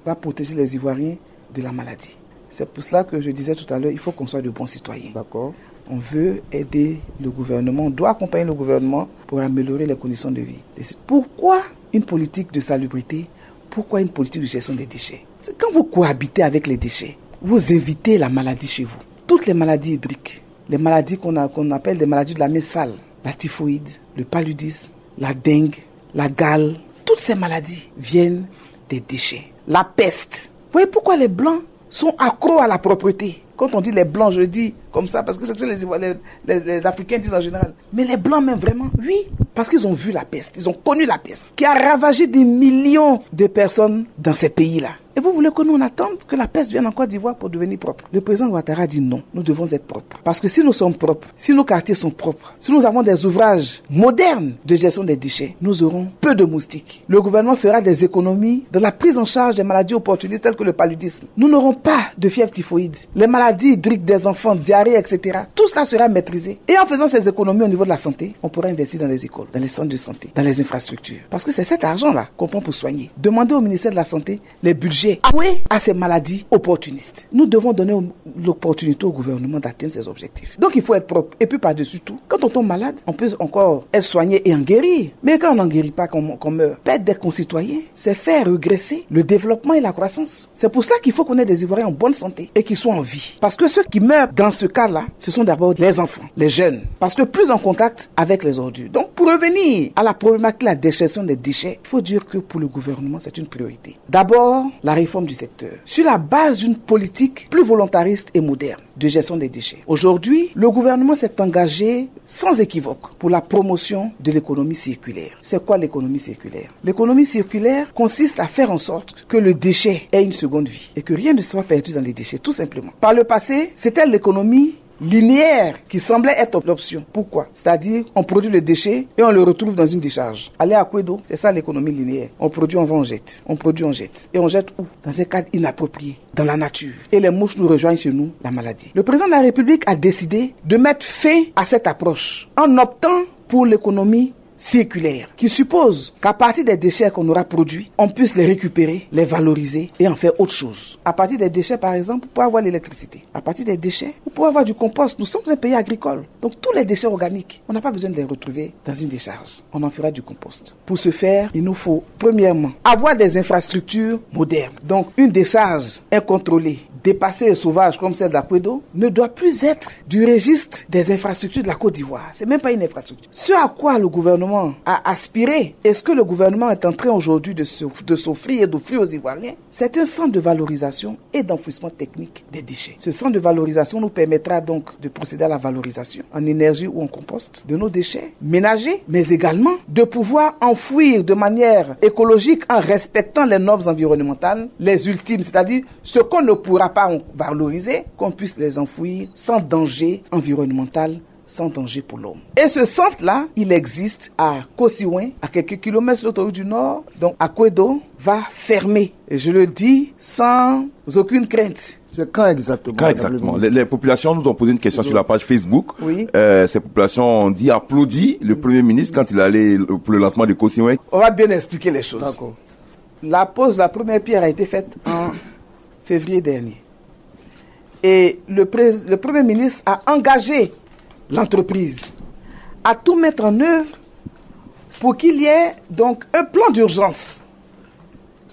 va protéger les Ivoiriens de la maladie. C'est pour cela que je disais tout à l'heure, il faut qu'on soit de bons citoyens. D'accord. On veut aider le gouvernement, on doit accompagner le gouvernement pour améliorer les conditions de vie. Pourquoi une politique de salubrité? Pourquoi une politique de gestion des déchets? C'est quand vous cohabitez avec les déchets, vous évitez la maladie chez vous. Toutes les maladies hydriques, les maladies qu'on appelle des maladies de la main sale, la typhoïde, le paludisme, la dengue, la gale, toutes ces maladies viennent des déchets. la peste. Vous voyez pourquoi les Blancs sont accros à la propreté? Quand on dit les Blancs, je le dis comme ça, parce que c'est ce que les Africains disent en général. Mais les Blancs même vraiment, oui, parce qu'ils ont vu la peste, ils ont connu la peste, qui a ravagé des millions de personnes dans ces pays-là. Et vous voulez que nous on attende que la peste vienne en Côte d'Ivoire pour devenir propre? Le président Ouattara dit non, nous devons être propres. Parce que si nous sommes propres, si nos quartiers sont propres, si nous avons des ouvrages modernes de gestion des déchets, nous aurons peu de moustiques. Le gouvernement fera des économies dans la prise en charge des maladies opportunistes telles que le paludisme. Nous n'aurons pas de fièvre typhoïde. Les maladies hydriques des enfants, diarrhée, etc. Tout cela sera maîtrisé. Et en faisant ces économies au niveau de la santé, on pourra investir dans les écoles, dans les centres de santé, dans les infrastructures. Parce que c'est cet argent-là qu'on prend pour soigner. Demandez au ministère de la Santé les budgets alloués à ces maladies opportunistes. Nous devons donner l'opportunité au gouvernement d'atteindre ces objectifs. Donc il faut être propre. Et puis par-dessus tout, quand on tombe malade, on peut encore être soigné et en guérir. Mais quand on n'en guérit pas, qu'on meurt, perdre des concitoyens, c'est faire regresser le développement et la croissance. C'est pour cela qu'il faut qu'on ait des Ivoiriens en bonne santé et qui soient en vie. Parce que ceux qui meurent dans ce cas-là, ce sont d'abord les enfants, les jeunes. Parce que plus en contact avec les ordures. Donc pour revenir à la problématique de la dégestion des déchets, il faut dire que pour le gouvernement, c'est une priorité. D'abord, la réforme du secteur, sur la base d'une politique plus volontariste et moderne de gestion des déchets. Aujourd'hui, le gouvernement s'est engagé sans équivoque pour la promotion de l'économie circulaire. C'est quoi l'économie circulaire? L'économie circulaire consiste à faire en sorte que le déchet ait une seconde vie et que rien ne soit perdu dans les déchets, tout simplement. Par le passé, c'était l'économie linéaire qui semblait être l'option. Pourquoi? C'est-à-dire, on produit le déchet et on le retrouve dans une décharge. Aller à Kwedo, c'est ça l'économie linéaire. On produit, on vend, on jette. On produit, on jette. Et on jette où? Dans un cadre inapproprié, dans la nature. Et les mouches nous rejoignent chez nous, la maladie. Le président de la République a décidé de mettre fin à cette approche en optant pour l'économie circulaire, qui suppose qu'à partir des déchets qu'on aura produits, on puisse les récupérer, les valoriser et en faire autre chose. À partir des déchets, par exemple, pour avoir l'électricité. À partir des déchets, pour avoir du compost. Nous sommes un pays agricole. Donc tous les déchets organiques, on n'a pas besoin de les retrouver dans une décharge. On en fera du compost. Pour ce faire, il nous faut, premièrement, avoir des infrastructures modernes. Donc une décharge incontrôlée, dépassée et sauvage comme celle d'Akwedo ne doit plus être du registre des infrastructures de la Côte d'Ivoire. C'est même pas une infrastructure. Ce à quoi le gouvernement a aspiré, est-ce que le gouvernement est en train aujourd'hui de s'offrir et d'offrir aux Ivoiriens? C'est un centre de valorisation et d'enfouissement technique des déchets. Ce centre de valorisation nous permettra donc de procéder à la valorisation en énergie ou en compost de nos déchets ménagers, mais également de pouvoir enfouir de manière écologique en respectant les normes environnementales, les ultimes, c'est-à-dire ce qu'on ne pourra pas valoriser, qu'on puisse les enfouir sans danger environnemental, sans danger pour l'homme. Et ce centre-là, il existe à Kosiouin, à quelques kilomètres de l'autoroute du Nord. Donc, Akwedo va fermer. Et je le dis sans aucune crainte. C'est quand exactement? Quand exactement? Les populations nous ont posé une question sur la page Facebook. Oui. Ces populations ont dit applaudi le Premier ministre quand il allait pour le lancement de Kosiouin. On va bien expliquer les choses. D'accord. La première pierre a été faite en février dernier. Et le Premier ministre a engagé l'entreprise à tout mettre en œuvre pour qu'il y ait donc un plan d'urgence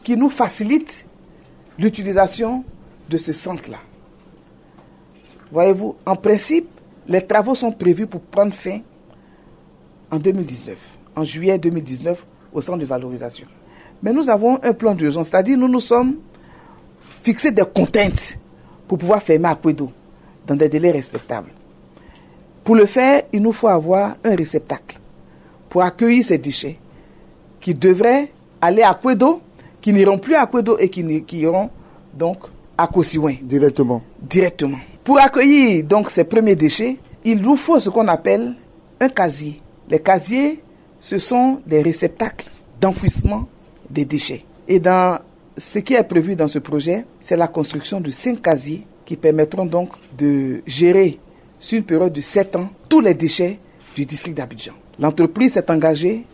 qui nous facilite l'utilisation de ce centre-là. Voyez-vous, en principe, les travaux sont prévus pour prendre fin en 2019, en juillet 2019, au centre de valorisation. Mais nous avons un plan d'urgence, c'est-à-dire nous nous sommes fixés des contraintes pour pouvoir fermer Akwedo dans des délais respectables. Pour le faire, il nous faut avoir un réceptacle pour accueillir ces déchets qui devraient aller à Akwedo, qui n'iront plus à Akwedo et qui iront donc à Kosiouin. Directement. Pour accueillir donc ces premiers déchets, il nous faut ce qu'on appelle un casier. Les casiers, ce sont des réceptacles d'enfouissement des déchets. Et dans ce qui est prévu dans ce projet, c'est la construction de 5 casiers qui permettront donc de gérer sur une période de 7 ans tous les déchets du district d'Abidjan. L'entreprise s'est engagée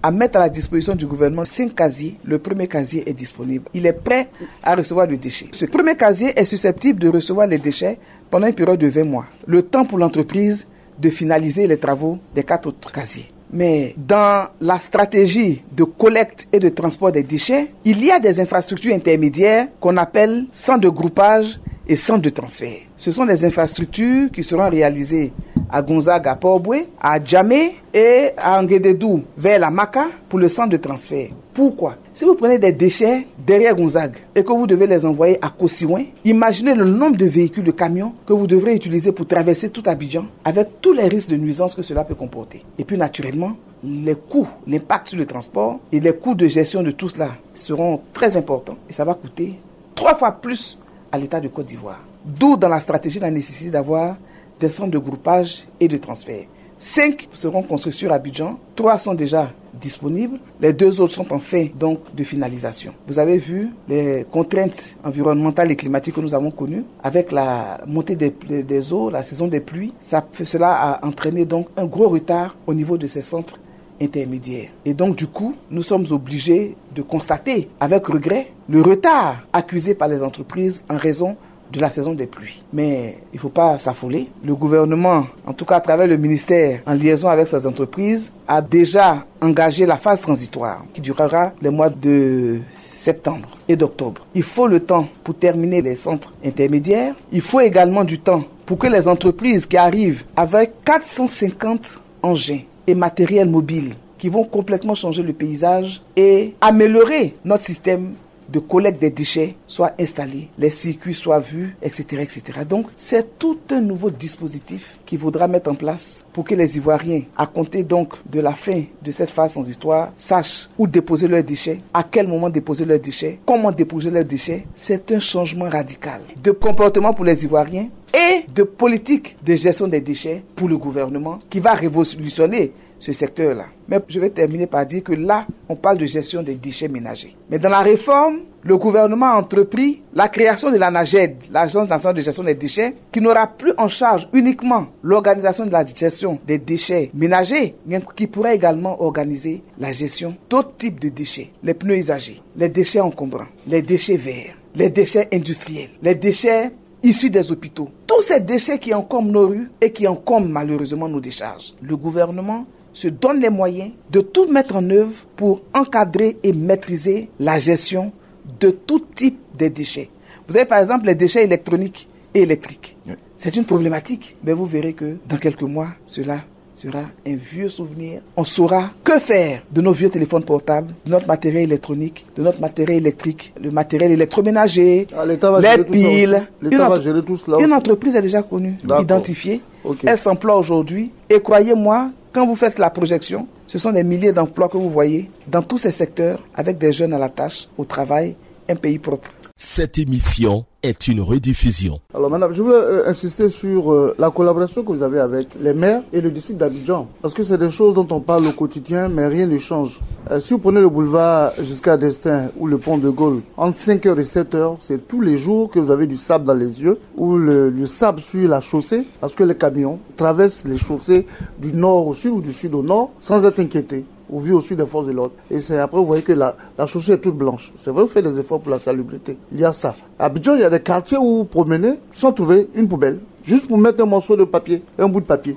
à mettre à la disposition du gouvernement 5 casiers. Le premier casier est disponible. Il est prêt à recevoir le déchet. Ce premier casier est susceptible de recevoir les déchets pendant une période de 20 mois. Le temps pour l'entreprise de finaliser les travaux des 4 autres casiers. Mais dans la stratégie de collecte et de transport des déchets, il y a des infrastructures intermédiaires qu'on appelle centres de groupage et centres de transfert. Ce sont des infrastructures qui seront réalisées à Gonzaga, à Port-Boué, à Djamé et à Nguédédou vers la Maka pour le centre de transfert. Pourquoi? Si vous prenez des déchets derrière Gonzague et que vous devez les envoyer à Kosiouin, imaginez le nombre de véhicules, de camions que vous devrez utiliser pour traverser tout Abidjan avec tous les risques de nuisance que cela peut comporter. Et puis naturellement, les coûts, l'impact sur le transport et les coûts de gestion de tout cela seront très importants et ça va coûter 3 fois plus à l'État de Côte d'Ivoire. D'où dans la stratégie la nécessité d'avoir des centres de groupage et de transfert. 5 seront construits sur Abidjan, 3 sont déjà disponibles, les 2 autres sont en fin donc de finalisation. Vous avez vu les contraintes environnementales et climatiques que nous avons connues avec la montée des eaux, la saison des pluies. Cela a entraîné donc un gros retard au niveau de ces centres intermédiaires. Et donc du coup, nous sommes obligés de constater avec regret le retard accusé par les entreprises en raison de la saison des pluies. Mais il ne faut pas s'affoler. Le gouvernement, en tout cas à travers le ministère, en liaison avec ces entreprises, a déjà engagé la phase transitoire qui durera les mois de septembre et d'octobre. Il faut le temps pour terminer les centres intermédiaires. Il faut également du temps pour que les entreprises qui arrivent avec 450 engins et matériel mobile qui vont complètement changer le paysage et améliorer notre système de collecte des déchets soient installés, les circuits soient vus, etc., etc. Donc, c'est tout un nouveau dispositif qu'il faudra mettre en place pour que les Ivoiriens, à compter donc de la fin de cette phase sans histoire, sachent où déposer leurs déchets, à quel moment déposer leurs déchets, comment déposer leurs déchets. C'est un changement radical de comportement pour les Ivoiriens et de politique de gestion des déchets pour le gouvernement qui va révolutionner ce secteur-là. Mais je vais terminer par dire que là, on parle de gestion des déchets ménagers. Mais dans la réforme, le gouvernement a entrepris la création de la NAGED, l'Agence nationale de gestion des déchets, qui n'aura plus en charge uniquement l'organisation de la gestion des déchets ménagers, mais qui pourra également organiser la gestion d'autres types de déchets, les pneus usagés, les déchets encombrants, les déchets verts, les déchets industriels, les déchets issus des hôpitaux. Tous ces déchets qui encombrent nos rues et qui encombrent malheureusement nos décharges. Le gouvernement se donne les moyens de tout mettre en œuvre pour encadrer et maîtriser la gestion de tout type de déchets. Vous avez par exemple les déchets électroniques et électriques. Oui. C'est une problématique, mais vous verrez que dans quelques mois, cela sera un vieux souvenir. On saura que faire de nos vieux téléphones portables, de notre matériel électronique, de notre matériel électrique, le matériel électroménager, les piles. L'État va gérer tout cela. Une entreprise est déjà connue, identifiée. Okay. Elle s'emploie aujourd'hui. Et croyez-moi, quand vous faites la projection, ce sont des milliers d'emplois que vous voyez dans tous ces secteurs avec des jeunes à la tâche, au travail, un pays propre. Cette émission est une rediffusion. Alors madame, je voulais insister sur la collaboration que vous avez avec les maires et le district d'Abidjan. Parce que c'est des choses dont on parle au quotidien, mais rien ne change. Si vous prenez le boulevard jusqu'à Destin ou le pont de Gaulle, entre 5h et 7h, c'est tous les jours que vous avez du sable dans les yeux, ou le sable sur la chaussée, parce que les camions traversent les chaussées du nord au sud ou du sud au nord, sans être inquiétés, au vu au sud des forces de l'ordre. Et c'est après, vous voyez que la chaussée est toute blanche. C'est vrai, vous faites des efforts pour la salubrité. Il y a ça. À Abidjan, il y a des quartiers où vous promenez sans trouver une poubelle. Juste pour mettre un morceau de papier, un bout de papier.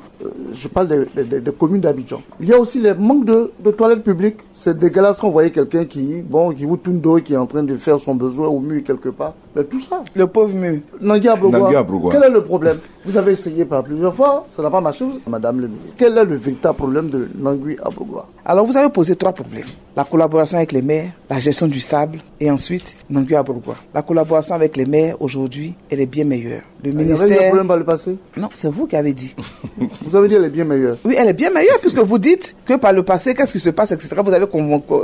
Je parle des communes d'Abidjan. Il y a aussi les manques de toilettes publiques. C'est dégueulasse quand vous voyez quelqu'un qui vous tourne dos et qui est en train de faire son besoin au mur quelque part. Mais tout ça. Le pauvre mur. Nangui Abrogua. Quel est le problème? Vous avez essayé par plusieurs fois, ça n'a pas marché, madame le ministre. Quel est le véritable problème de Nangui Abrogua? Alors vous avez posé 3 problèmes. La collaboration avec les maires, la gestion du sable et ensuite Nangui Abrogua. La collaboration avec les maires aujourd'hui, elle est bien meilleure. Le ministère... Il y avait un problème par le passé? Non, c'est vous qui avez dit. Vous avez dit qu'elle est bien meilleure? Oui, elle est bien meilleure puisque vous dites que par le passé, qu'est-ce qui se passe, etc. Vous avez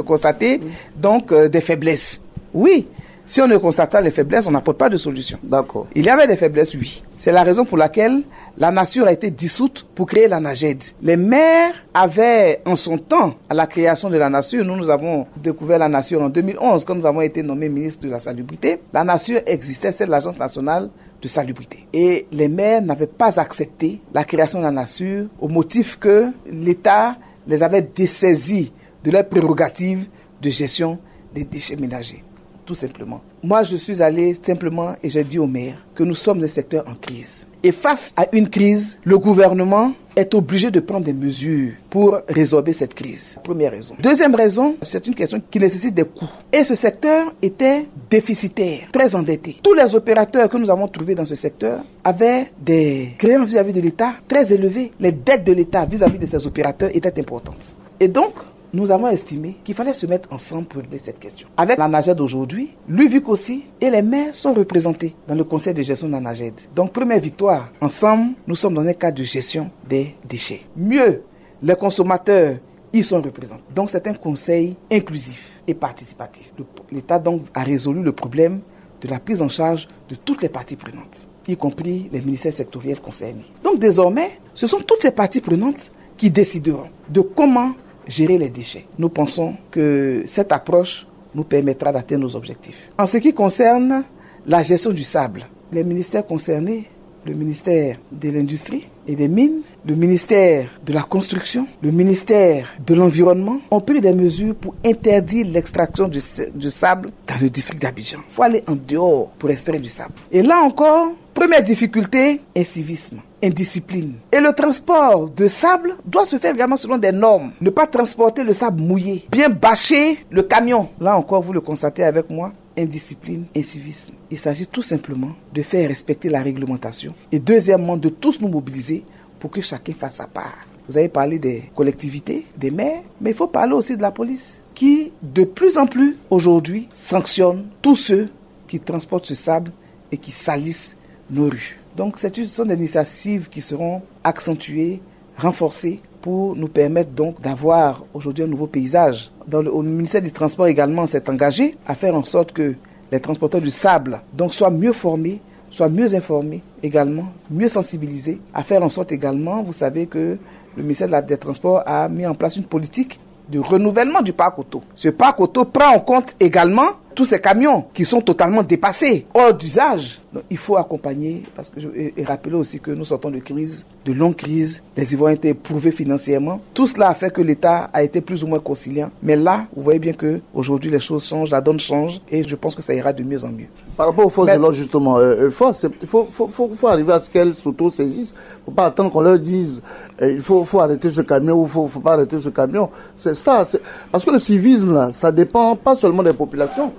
constaté donc des faiblesses. Oui. Si on ne constate pas les faiblesses, on n'apporte pas de solution. D'accord. Il y avait des faiblesses, oui. C'est la raison pour laquelle la Nature a été dissoute pour créer la NAGED. Les maires avaient, en son temps, à la création de la Nature, nous avons découvert la Nature en 2011, quand nous avons été nommés ministres de la Salubrité. La Nature existait, c'est l'Agence nationale de salubrité. Et les maires n'avaient pas accepté la création de la Nature au motif que l'État les avait dessaisis de leurs prérogatives de gestion des déchets ménagers. tout simplement. Moi, je suis allé simplement et j'ai dit au maire que nous sommes un secteur en crise. Et face à une crise, le gouvernement est obligé de prendre des mesures pour résorber cette crise. Première raison. Deuxième raison, c'est une question qui nécessite des coûts. Et ce secteur était déficitaire, très endetté. Tous les opérateurs que nous avons trouvés dans ce secteur avaient des créances vis-à-vis de l'État très élevées. Les dettes de l'État vis-à-vis de ces opérateurs étaient importantes. Et donc, nous avons estimé qu'il fallait se mettre ensemble pour régler cette question. Avec l'ANAGED aujourd'hui, l'UVIC aussi et les maires sont représentés dans le conseil de gestion de l'ANAGED. Donc, première victoire, ensemble, nous sommes dans un cadre de gestion des déchets. Mieux, les consommateurs y sont représentés. Donc, c'est un conseil inclusif et participatif. L'État donc a résolu le problème de la prise en charge de toutes les parties prenantes, y compris les ministères sectoriels concernés. Donc, désormais, ce sont toutes ces parties prenantes qui décideront de comment gérer les déchets. Nous pensons que cette approche nous permettra d'atteindre nos objectifs. En ce qui concerne la gestion du sable, les ministères concernés, le ministère de l'Industrie et des Mines, le ministère de la Construction, le ministère de l'Environnement ont pris des mesures pour interdire l'extraction du sable dans le district d'Abidjan. Il faut aller en dehors pour extraire du sable. Et là encore, première difficulté, incivisme, indiscipline. Et le transport de sable doit se faire également selon des normes. Ne pas transporter le sable mouillé, bien bâcher le camion. Là encore, vous le constatez avec moi, indiscipline, incivisme. Il s'agit tout simplement de faire respecter la réglementation et deuxièmement, de tous nous mobiliser pour que chacun fasse sa part. Vous avez parlé des collectivités, des maires, mais il faut parler aussi de la police qui, de plus en plus aujourd'hui, sanctionne tous ceux qui transportent ce sable et qui salissent nos rues. Donc, ce sont des initiatives qui seront accentuées, renforcées pour nous permettre donc d'avoir aujourd'hui un nouveau paysage. Au ministère du Transport également s'est engagé à faire en sorte que les transporteurs du sable donc soient mieux formés, soient mieux informés également, mieux sensibilisés, à faire en sorte également, vous savez que le ministère des Transports a mis en place une politique de renouvellement du parc auto. Ce parc auto prend en compte également tous ces camions qui sont totalement dépassés, hors d'usage. Donc, il faut accompagner, parce que et rappeler aussi que nous sortons de crise, de longues crises, les Ivoiriens ont été éprouvés financièrement. Tout cela a fait que l'État a été plus ou moins conciliant. Mais là, vous voyez bien qu'aujourd'hui les choses changent, la donne change, et je pense que ça ira de mieux en mieux. Par rapport aux forces de l'ordre, justement, il faut arriver à ce qu'elles s'auto-saisissent. Il ne faut pas attendre qu'on leur dise il faut arrêter ce camion ou il ne faut pas arrêter ce camion. C'est ça. Parce que le civisme, là, ça dépend pas seulement des populations.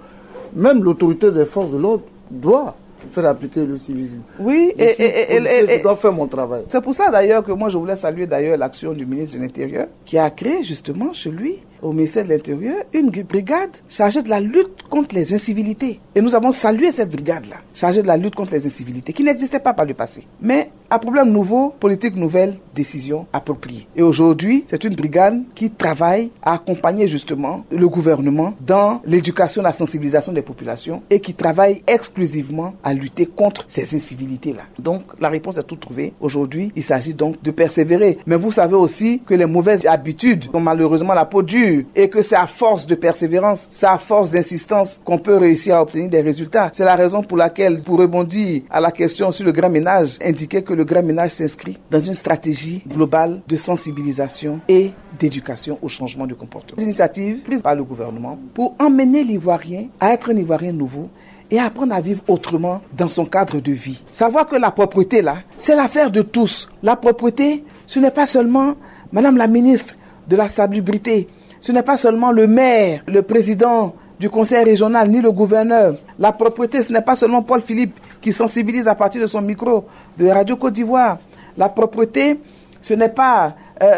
Même l'autorité des forces de l'ordre doit faire appliquer le civisme. Oui, je dois faire mon travail. C'est pour cela d'ailleurs que moi je voulais saluer d'ailleurs l'action du ministre de l'Intérieur qui a créé justement chez lui, au ministère de l'Intérieur, une brigade chargée de la lutte contre les incivilités. Et nous avons salué cette brigade-là, chargée de la lutte contre les incivilités, qui n'existait pas par le passé. Mais à problème nouveau, politique nouvelle, décision appropriée. Et aujourd'hui, c'est une brigade qui travaille à accompagner justement le gouvernement dans l'éducation, la sensibilisation des populations et qui travaille exclusivement à lutter contre ces incivilités-là. Donc, la réponse est toute trouvée. Aujourd'hui, il s'agit donc de persévérer. Mais vous savez aussi que les mauvaises habitudes ont malheureusement la peau dure et que c'est à force de persévérance, c'est à force d'insistance qu'on peut réussir à obtenir des résultats. C'est la raison pour laquelle, pour rebondir à la question sur le grand ménage, indiquer que le grand ménage s'inscrit dans une stratégie globale de sensibilisation et d'éducation au changement de comportement. Des initiatives prises par le gouvernement pour emmener l'Ivoirien à être un Ivoirien nouveau et apprendre à vivre autrement dans son cadre de vie. Savoir que la propreté, là, c'est l'affaire de tous. La propreté, ce n'est pas seulement Madame la ministre de la Salubrité, ce n'est pas seulement le maire, le président du conseil régional, ni le gouverneur. La propreté, ce n'est pas seulement Paul Philippe qui sensibilise à partir de son micro de Radio Côte d'Ivoire. La propreté, ce n'est pas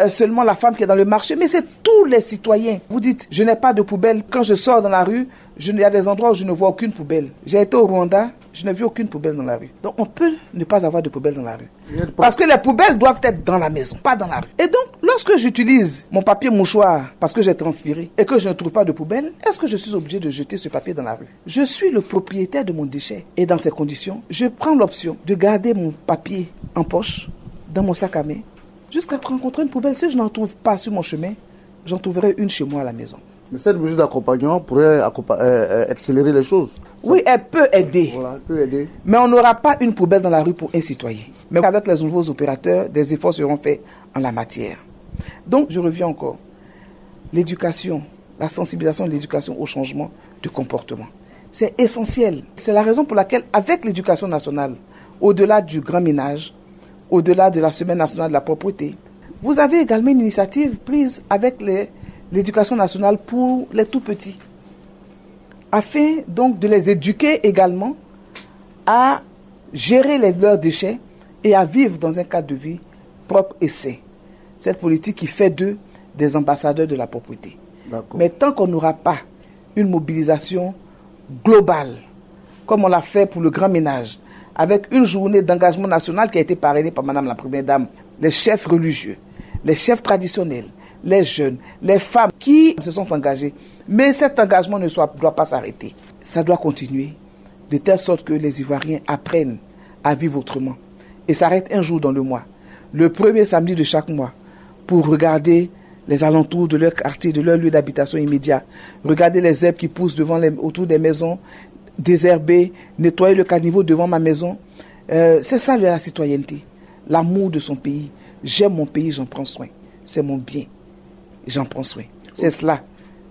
seulement la femme qui est dans le marché, mais c'est tous les citoyens. Vous dites, je n'ai pas de poubelle. Quand je sors dans la rue, il y a des endroits où je ne vois aucune poubelle. J'ai été au Rwanda, je n'ai vu aucune poubelle dans la rue. Donc on peut ne pas avoir de poubelle dans la rue. Parce que les poubelles doivent être dans la maison, pas dans la rue. Et donc, lorsque j'utilise mon papier mouchoir parce que j'ai transpiré et que je ne trouve pas de poubelle, est-ce que je suis obligé de jeter ce papier dans la rue? Je suis le propriétaire de mon déchet. Et dans ces conditions, je prends l'option de garder mon papier en poche, dans mon sac à main, jusqu'à rencontrer une poubelle. Si je n'en trouve pas sur mon chemin, j'en trouverai une chez moi à la maison. Mais cette mesure d'accompagnement pourrait accélérer les choses. Oui, elle peut aider. Voilà, elle peut aider. Mais on n'aura pas une poubelle dans la rue pour un citoyen. Mais avec les nouveaux opérateurs, des efforts seront faits en la matière. Donc, je reviens encore. L'éducation, la sensibilisation de l'éducation au changement de comportement. C'est essentiel. C'est la raison pour laquelle, avec l'éducation nationale, au-delà du grand ménage, au-delà de la semaine nationale de la propreté, vous avez également une initiative prise avec l'éducation nationale pour les tout-petits, afin donc de les éduquer également à gérer leurs déchets et à vivre dans un cadre de vie propre et sain. Cette politique qui fait d'eux des ambassadeurs de la propreté. Mais tant qu'on n'aura pas une mobilisation globale, comme on l'a fait pour le grand ménage, avec une journée d'engagement national qui a été parrainée par Madame la Première Dame, les chefs religieux, les chefs traditionnels, les jeunes, les femmes qui se sont engagés. Mais cet engagement ne doit pas s'arrêter. Ça doit continuer de telle sorte que les Ivoiriens apprennent à vivre autrement. Et s'arrêtent un jour dans le mois, le premier samedi de chaque mois, pour regarder les alentours de leur quartier, de leur lieu d'habitation immédiat, regarder les herbes qui poussent autour des maisons, désherber, nettoyer le caniveau devant ma maison. C'est ça la citoyenneté, l'amour de son pays. J'aime mon pays, j'en prends soin. C'est mon bien, j'en prends soin. C'est cela,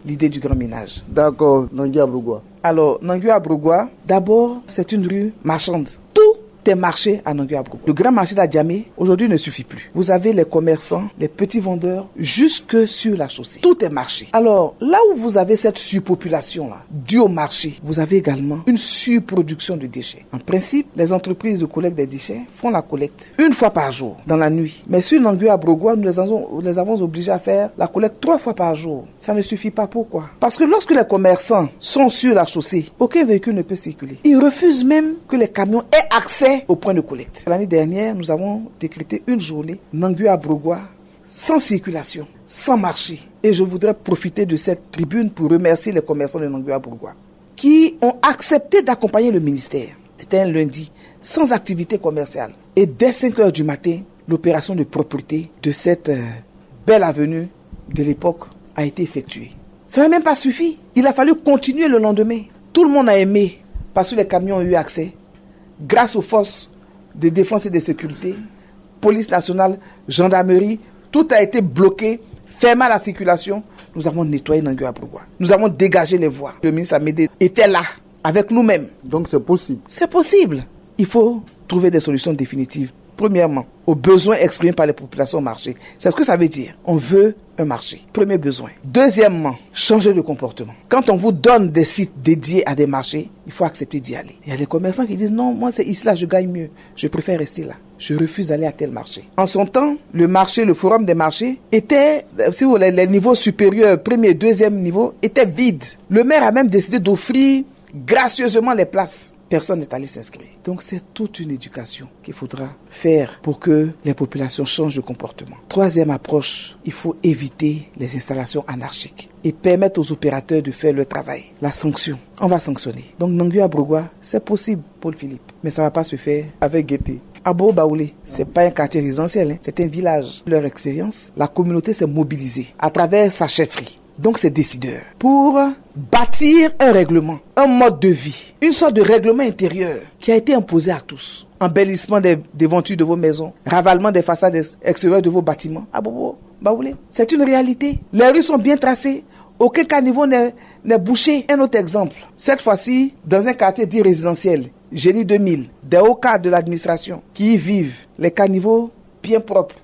l'idée du grand ménage. D'accord, Nangui Abrugwa. Alors, Nangui Abrugwa, d'abord, c'est une rue marchande. Tout est marché à Nangui Abrugwa. Le grand marché d'Adjamé, aujourd'hui, ne suffit plus. Vous avez les commerçants, les petits vendeurs, jusque sur la chaussée. Tout est marché. Alors, là où vous avez cette surpopulation-là, due au marché, vous avez également une surproduction de déchets. En principe, les entreprises de collecte des déchets font la collecte une fois par jour, dans la nuit. Mais sur Nangui Abrugwa, nous les avons obligés à faire la collecte 3 fois par jour. Ça ne suffit pas. Pourquoi? Parce que lorsque les commerçants sont sur la chaussée, aucun véhicule ne peut circuler. Ils refusent même que les camions aient accès au point de collecte. L'année dernière, nous avons décrété une journée Nangui Abrugwa sans circulation, sans marché. Et je voudrais profiter de cette tribune pour remercier les commerçants de Nangui Abrugwa qui ont accepté d'accompagner le ministère. C'était un lundi, sans activité commerciale. Et dès 5 heures du matin, l'opération de propreté de cette belle avenue de l'époque a été effectuée. Ça n'a même pas suffi. Il a fallu continuer le lendemain. Tout le monde a aimé parce que les camions ont eu accès. Grâce aux forces de défense et de sécurité, police nationale, gendarmerie, tout a été bloqué, fermé à la circulation. Nous avons nettoyé Nangui Abrugwa. Nous avons dégagé les voies. Le ministre Amédée était là, avec nous-mêmes. Donc c'est possible. C'est possible. Il faut trouver des solutions définitives. Premièrement, aux besoins exprimés par les populations au marché. C'est ce que ça veut dire. On veut un marché. Premier besoin. Deuxièmement, changer de comportement. Quand on vous donne des sites dédiés à des marchés, il faut accepter d'y aller. Il y a des commerçants qui disent non, moi c'est ici là, je gagne mieux. Je préfère rester là. Je refuse d'aller à tel marché. En son temps, le marché, le forum des marchés était, si vous voulez, les niveaux supérieurs, premier, deuxième niveau, étaient vides. Le maire a même décidé d'offrir gracieusement les places. Personne n'est allé s'inscrire. Donc c'est toute une éducation qu'il faudra faire pour que les populations changent de comportement. Troisième approche, il faut éviter les installations anarchiques et permettre aux opérateurs de faire leur travail. La sanction, on va sanctionner. Donc Nangui Abrugwa, c'est possible, Paul Philippe, mais ça ne va pas se faire avec gaieté. Abo Baoulé, c'est pas un quartier résidentiel, c'est un village. Leur expérience, la communauté s'est mobilisée à travers sa chefferie. Donc ces décideurs, pour bâtir un règlement, un mode de vie, une sorte de règlement intérieur qui a été imposé à tous. Embellissement des devantures de vos maisons, ravalement des façades extérieures de vos bâtiments. Ah bon, Baoulé, c'est une réalité. Les rues sont bien tracées, aucun caniveau n'est bouché. Un autre exemple, cette fois-ci, dans un quartier dit résidentiel, Génie 2000, des hauts cadres de l'administration qui y vivent, les caniveaux bien propres,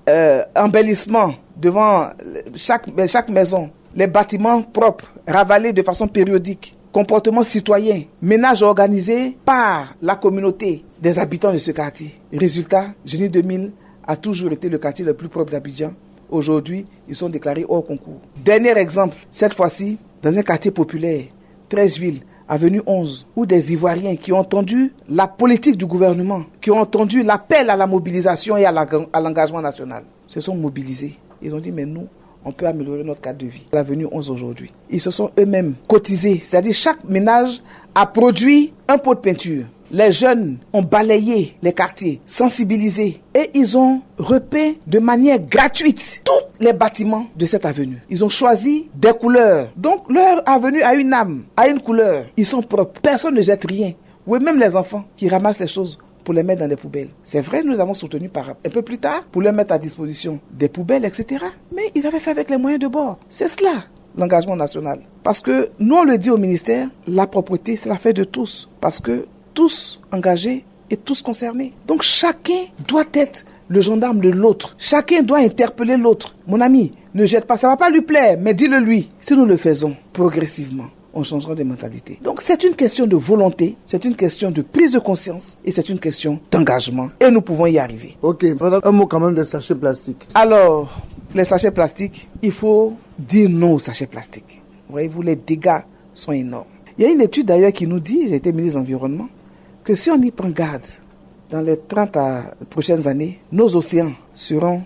embellissement devant chaque maison, les bâtiments propres, ravalés de façon périodique, comportement citoyen, ménage organisé par la communauté des habitants de ce quartier. Résultat, Génie 2000 a toujours été le quartier le plus propre d'Abidjan. Aujourd'hui, ils sont déclarés hors concours. Dernier exemple, cette fois-ci, dans un quartier populaire, 13 villes, avenue 11, où des Ivoiriens qui ont entendu la politique du gouvernement, qui ont entendu l'appel à la mobilisation et à l'engagement national, se sont mobilisés. Ils ont dit, mais nous, on peut améliorer notre cadre de vie. L'avenue 11 aujourd'hui. Ils se sont eux-mêmes cotisés, c'est-à-dire chaque ménage a produit un pot de peinture. Les jeunes ont balayé les quartiers, sensibilisé et ils ont repeint de manière gratuite tous les bâtiments de cette avenue. Ils ont choisi des couleurs. Donc leur avenue a une âme, a une couleur. Ils sont propres. Personne ne jette rien. Oui, même les enfants qui ramassent les choses pour les mettre dans des poubelles. C'est vrai, nous avons soutenu un peu plus tard pour leur mettre à disposition des poubelles, etc. Mais ils avaient fait avec les moyens de bord. C'est cela, l'engagement national. Parce que nous, on le dit au ministère, la propreté, c'est l'affaire de tous. Parce que tous engagés et tous concernés. Donc chacun doit être le gendarme de l'autre. Chacun doit interpeller l'autre. Mon ami, ne jette pas, ça ne va pas lui plaire, mais dis-le lui. Si nous le faisons progressivement, on changera de mentalité. Donc c'est une question de volonté, c'est une question de prise de conscience et c'est une question d'engagement. Et nous pouvons y arriver. Ok, un mot quand même des sachets plastiques. Alors, les sachets plastiques, il faut dire non aux sachets plastiques. Voyez-vous, les dégâts sont énormes. Il y a une étude d'ailleurs qui nous dit, j'ai été ministre de l'Environnement, que si on y prend garde, dans les 30 prochaines années, nos océans seront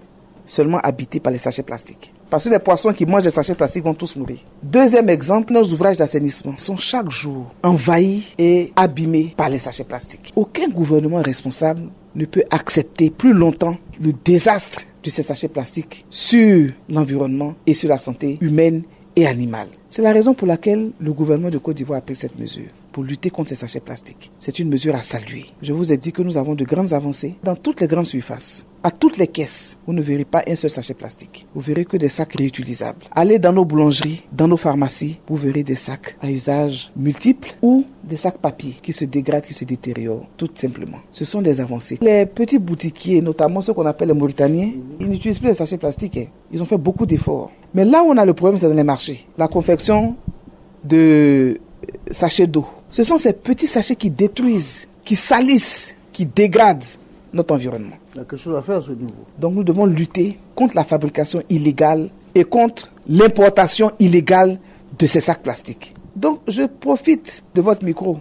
seulement habités par les sachets plastiques. Parce que les poissons qui mangent des sachets plastiques vont tous mourir. Deuxième exemple, nos ouvrages d'assainissement sont chaque jour envahis et abîmés par les sachets plastiques. Aucun gouvernement responsable ne peut accepter plus longtemps le désastre de ces sachets plastiques sur l'environnement et sur la santé humaine et animale. C'est la raison pour laquelle le gouvernement de Côte d'Ivoire a pris cette mesure, pour lutter contre ces sachets plastiques. C'est une mesure à saluer. Je vous ai dit que nous avons de grandes avancées dans toutes les grandes surfaces. À toutes les caisses, vous ne verrez pas un seul sachet plastique. Vous verrez que des sacs réutilisables. Allez dans nos boulangeries, dans nos pharmacies, vous verrez des sacs à usage multiple ou des sacs papier qui se dégradent, qui se détériorent, tout simplement. Ce sont des avancées. Les petits boutiquiers, notamment ceux qu'on appelle les Mauritaniens, ils n'utilisent plus les sachets plastiques. Ils ont fait beaucoup d'efforts. Mais là où on a le problème, c'est dans les marchés. La confection de sachets d'eau. Ce sont ces petits sachets qui détruisent, qui salissent, qui dégradent notre environnement. Il y a quelque chose à faire à ce niveau. Donc nous devons lutter contre la fabrication illégale et contre l'importation illégale de ces sacs plastiques. Donc je profite de votre micro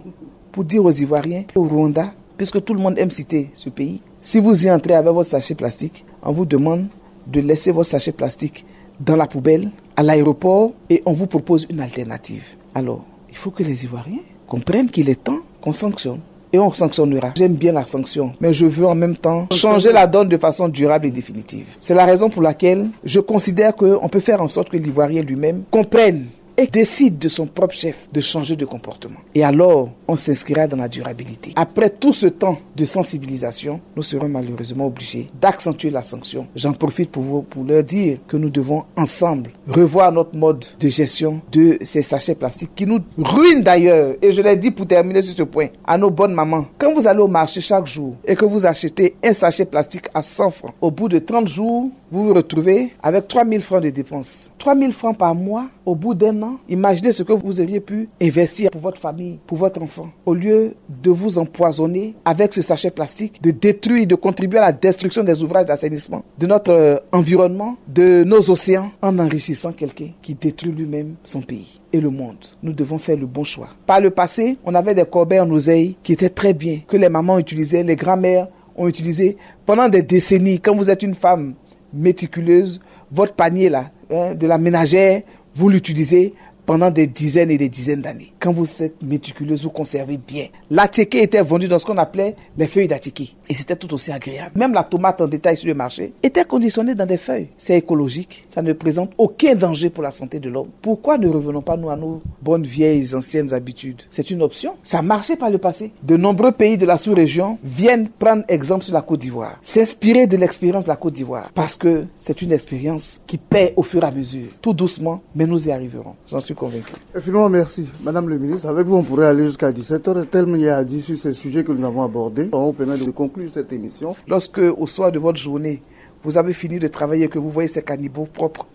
pour dire aux Ivoiriens, au Rwanda, puisque tout le monde aime citer ce pays, si vous y entrez avec votre sachet plastique, on vous demande de laisser votre sachet plastique dans la poubelle, à l'aéroport, et on vous propose une alternative. Alors, il faut que les Ivoiriens comprennent qu'il est temps qu'on sanctionne. Et on sanctionnera. J'aime bien la sanction, mais je veux en même temps changer la donne de façon durable et définitive. C'est la raison pour laquelle je considère qu'on peut faire en sorte que l'Ivoirien lui-même comprenne et décide de son propre chef de changer de comportement. Et alors, on s'inscrira dans la durabilité. Après tout ce temps de sensibilisation, nous serons malheureusement obligés d'accentuer la sanction. J'en profite pour leur dire que nous devons ensemble revoir notre mode de gestion de ces sachets plastiques qui nous ruinent d'ailleurs. Et je l'ai dit pour terminer sur ce point à nos bonnes mamans. Quand vous allez au marché chaque jour et que vous achetez un sachet plastique à 100 francs, au bout de 30 jours, vous vous retrouvez avec 3 000 francs de dépenses. 3 000 francs par mois, au bout d'un an, imaginez ce que vous auriez pu investir pour votre famille, pour votre enfant. Au lieu de vous empoisonner avec ce sachet plastique, de détruire, de contribuer à la destruction des ouvrages d'assainissement, de notre environnement, de nos océans, en enrichissant quelqu'un qui détruit lui-même son pays et le monde. Nous devons faire le bon choix. Par le passé, on avait des corbeilles en oseille qui étaient très bien, que les mamans utilisaient, les grands-mères ont utilisé pendant des décennies. Quand vous êtes une femme méticuleuse, votre panier là, de la ménagère, vous l'utilisez pendant des dizaines et des dizaines d'années. Quand vous êtes méticuleuse, vous conservez bien. L'attiqué était vendu dans ce qu'on appelait les feuilles d'attiqué. Et c'était tout aussi agréable. Même la tomate en détail sur le marché était conditionnée dans des feuilles. C'est écologique. Ça ne présente aucun danger pour la santé de l'homme. Pourquoi ne revenons pas nous à nos bonnes vieilles anciennes habitudes? C'est une option. Ça marchait par le passé. De nombreux pays de la sous-région viennent prendre exemple sur la Côte d'Ivoire. S'inspirer de l'expérience de la Côte d'Ivoire. Parce que c'est une expérience qui paie au fur et à mesure. Tout doucement, mais nous y arriverons. J'en suis convaincu. Et finalement, merci. Madame le ministre, avec vous, on pourrait aller jusqu'à 17h. Tellement il y a dit sur ces sujets que nous avons abordés. On vous permet de conclure cette émission. Lorsque, au soir de votre journée, vous avez fini de travailler et que vous voyez ces caniveaux propres,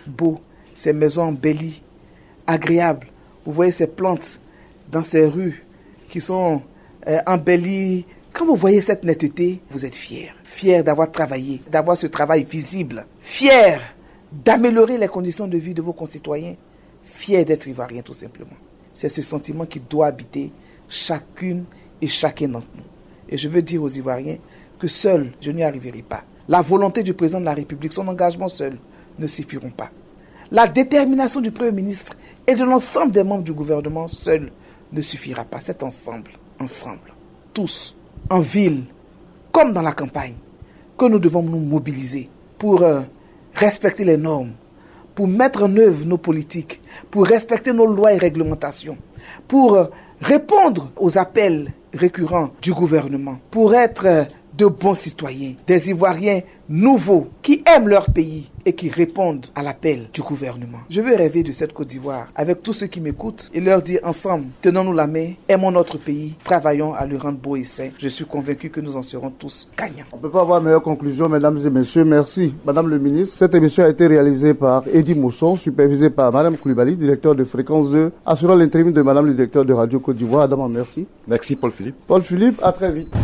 beaux, ces maisons embellies, agréables, vous voyez ces plantes dans ces rues qui sont embellies. Quand vous voyez cette netteté, vous êtes fiers. Fiers d'avoir travaillé, d'avoir ce travail visible. Fiers d'améliorer les conditions de vie de vos concitoyens. Fiers d'être Ivoiriens, tout simplement. C'est ce sentiment qui doit habiter chacune et chacun d'entre nous. Et je veux dire aux Ivoiriens que seul, je n'y arriverai pas. La volonté du président de la République, son engagement seul, ne suffiront pas. La détermination du Premier ministre et de l'ensemble des membres du gouvernement seul ne suffira pas. C'est ensemble, tous, en ville, comme dans la campagne, que nous devons nous mobiliser pour respecter les normes, pour mettre en œuvre nos politiques, pour respecter nos lois et réglementations, pour répondre aux appels récurrents du gouvernement, pour être de bons citoyens, des Ivoiriens nouveaux qui aiment leur pays et qui répondent à l'appel du gouvernement. Je veux rêver de cette Côte d'Ivoire avec tous ceux qui m'écoutent et leur dire ensemble, tenons-nous la main, aimons notre pays, travaillons à le rendre beau et sain. Je suis convaincu que nous en serons tous gagnants. On ne peut pas avoir meilleure conclusion, mesdames et messieurs. Merci, madame le ministre. Cette émission a été réalisée par Eddy Mousson, supervisée par madame Koulibaly, directeur de Fréquence 2, assurant l'intérim de madame le directeur de Radio Côte d'Ivoire. Adama, merci. Merci, Paul Philippe. Paul Philippe, à très vite.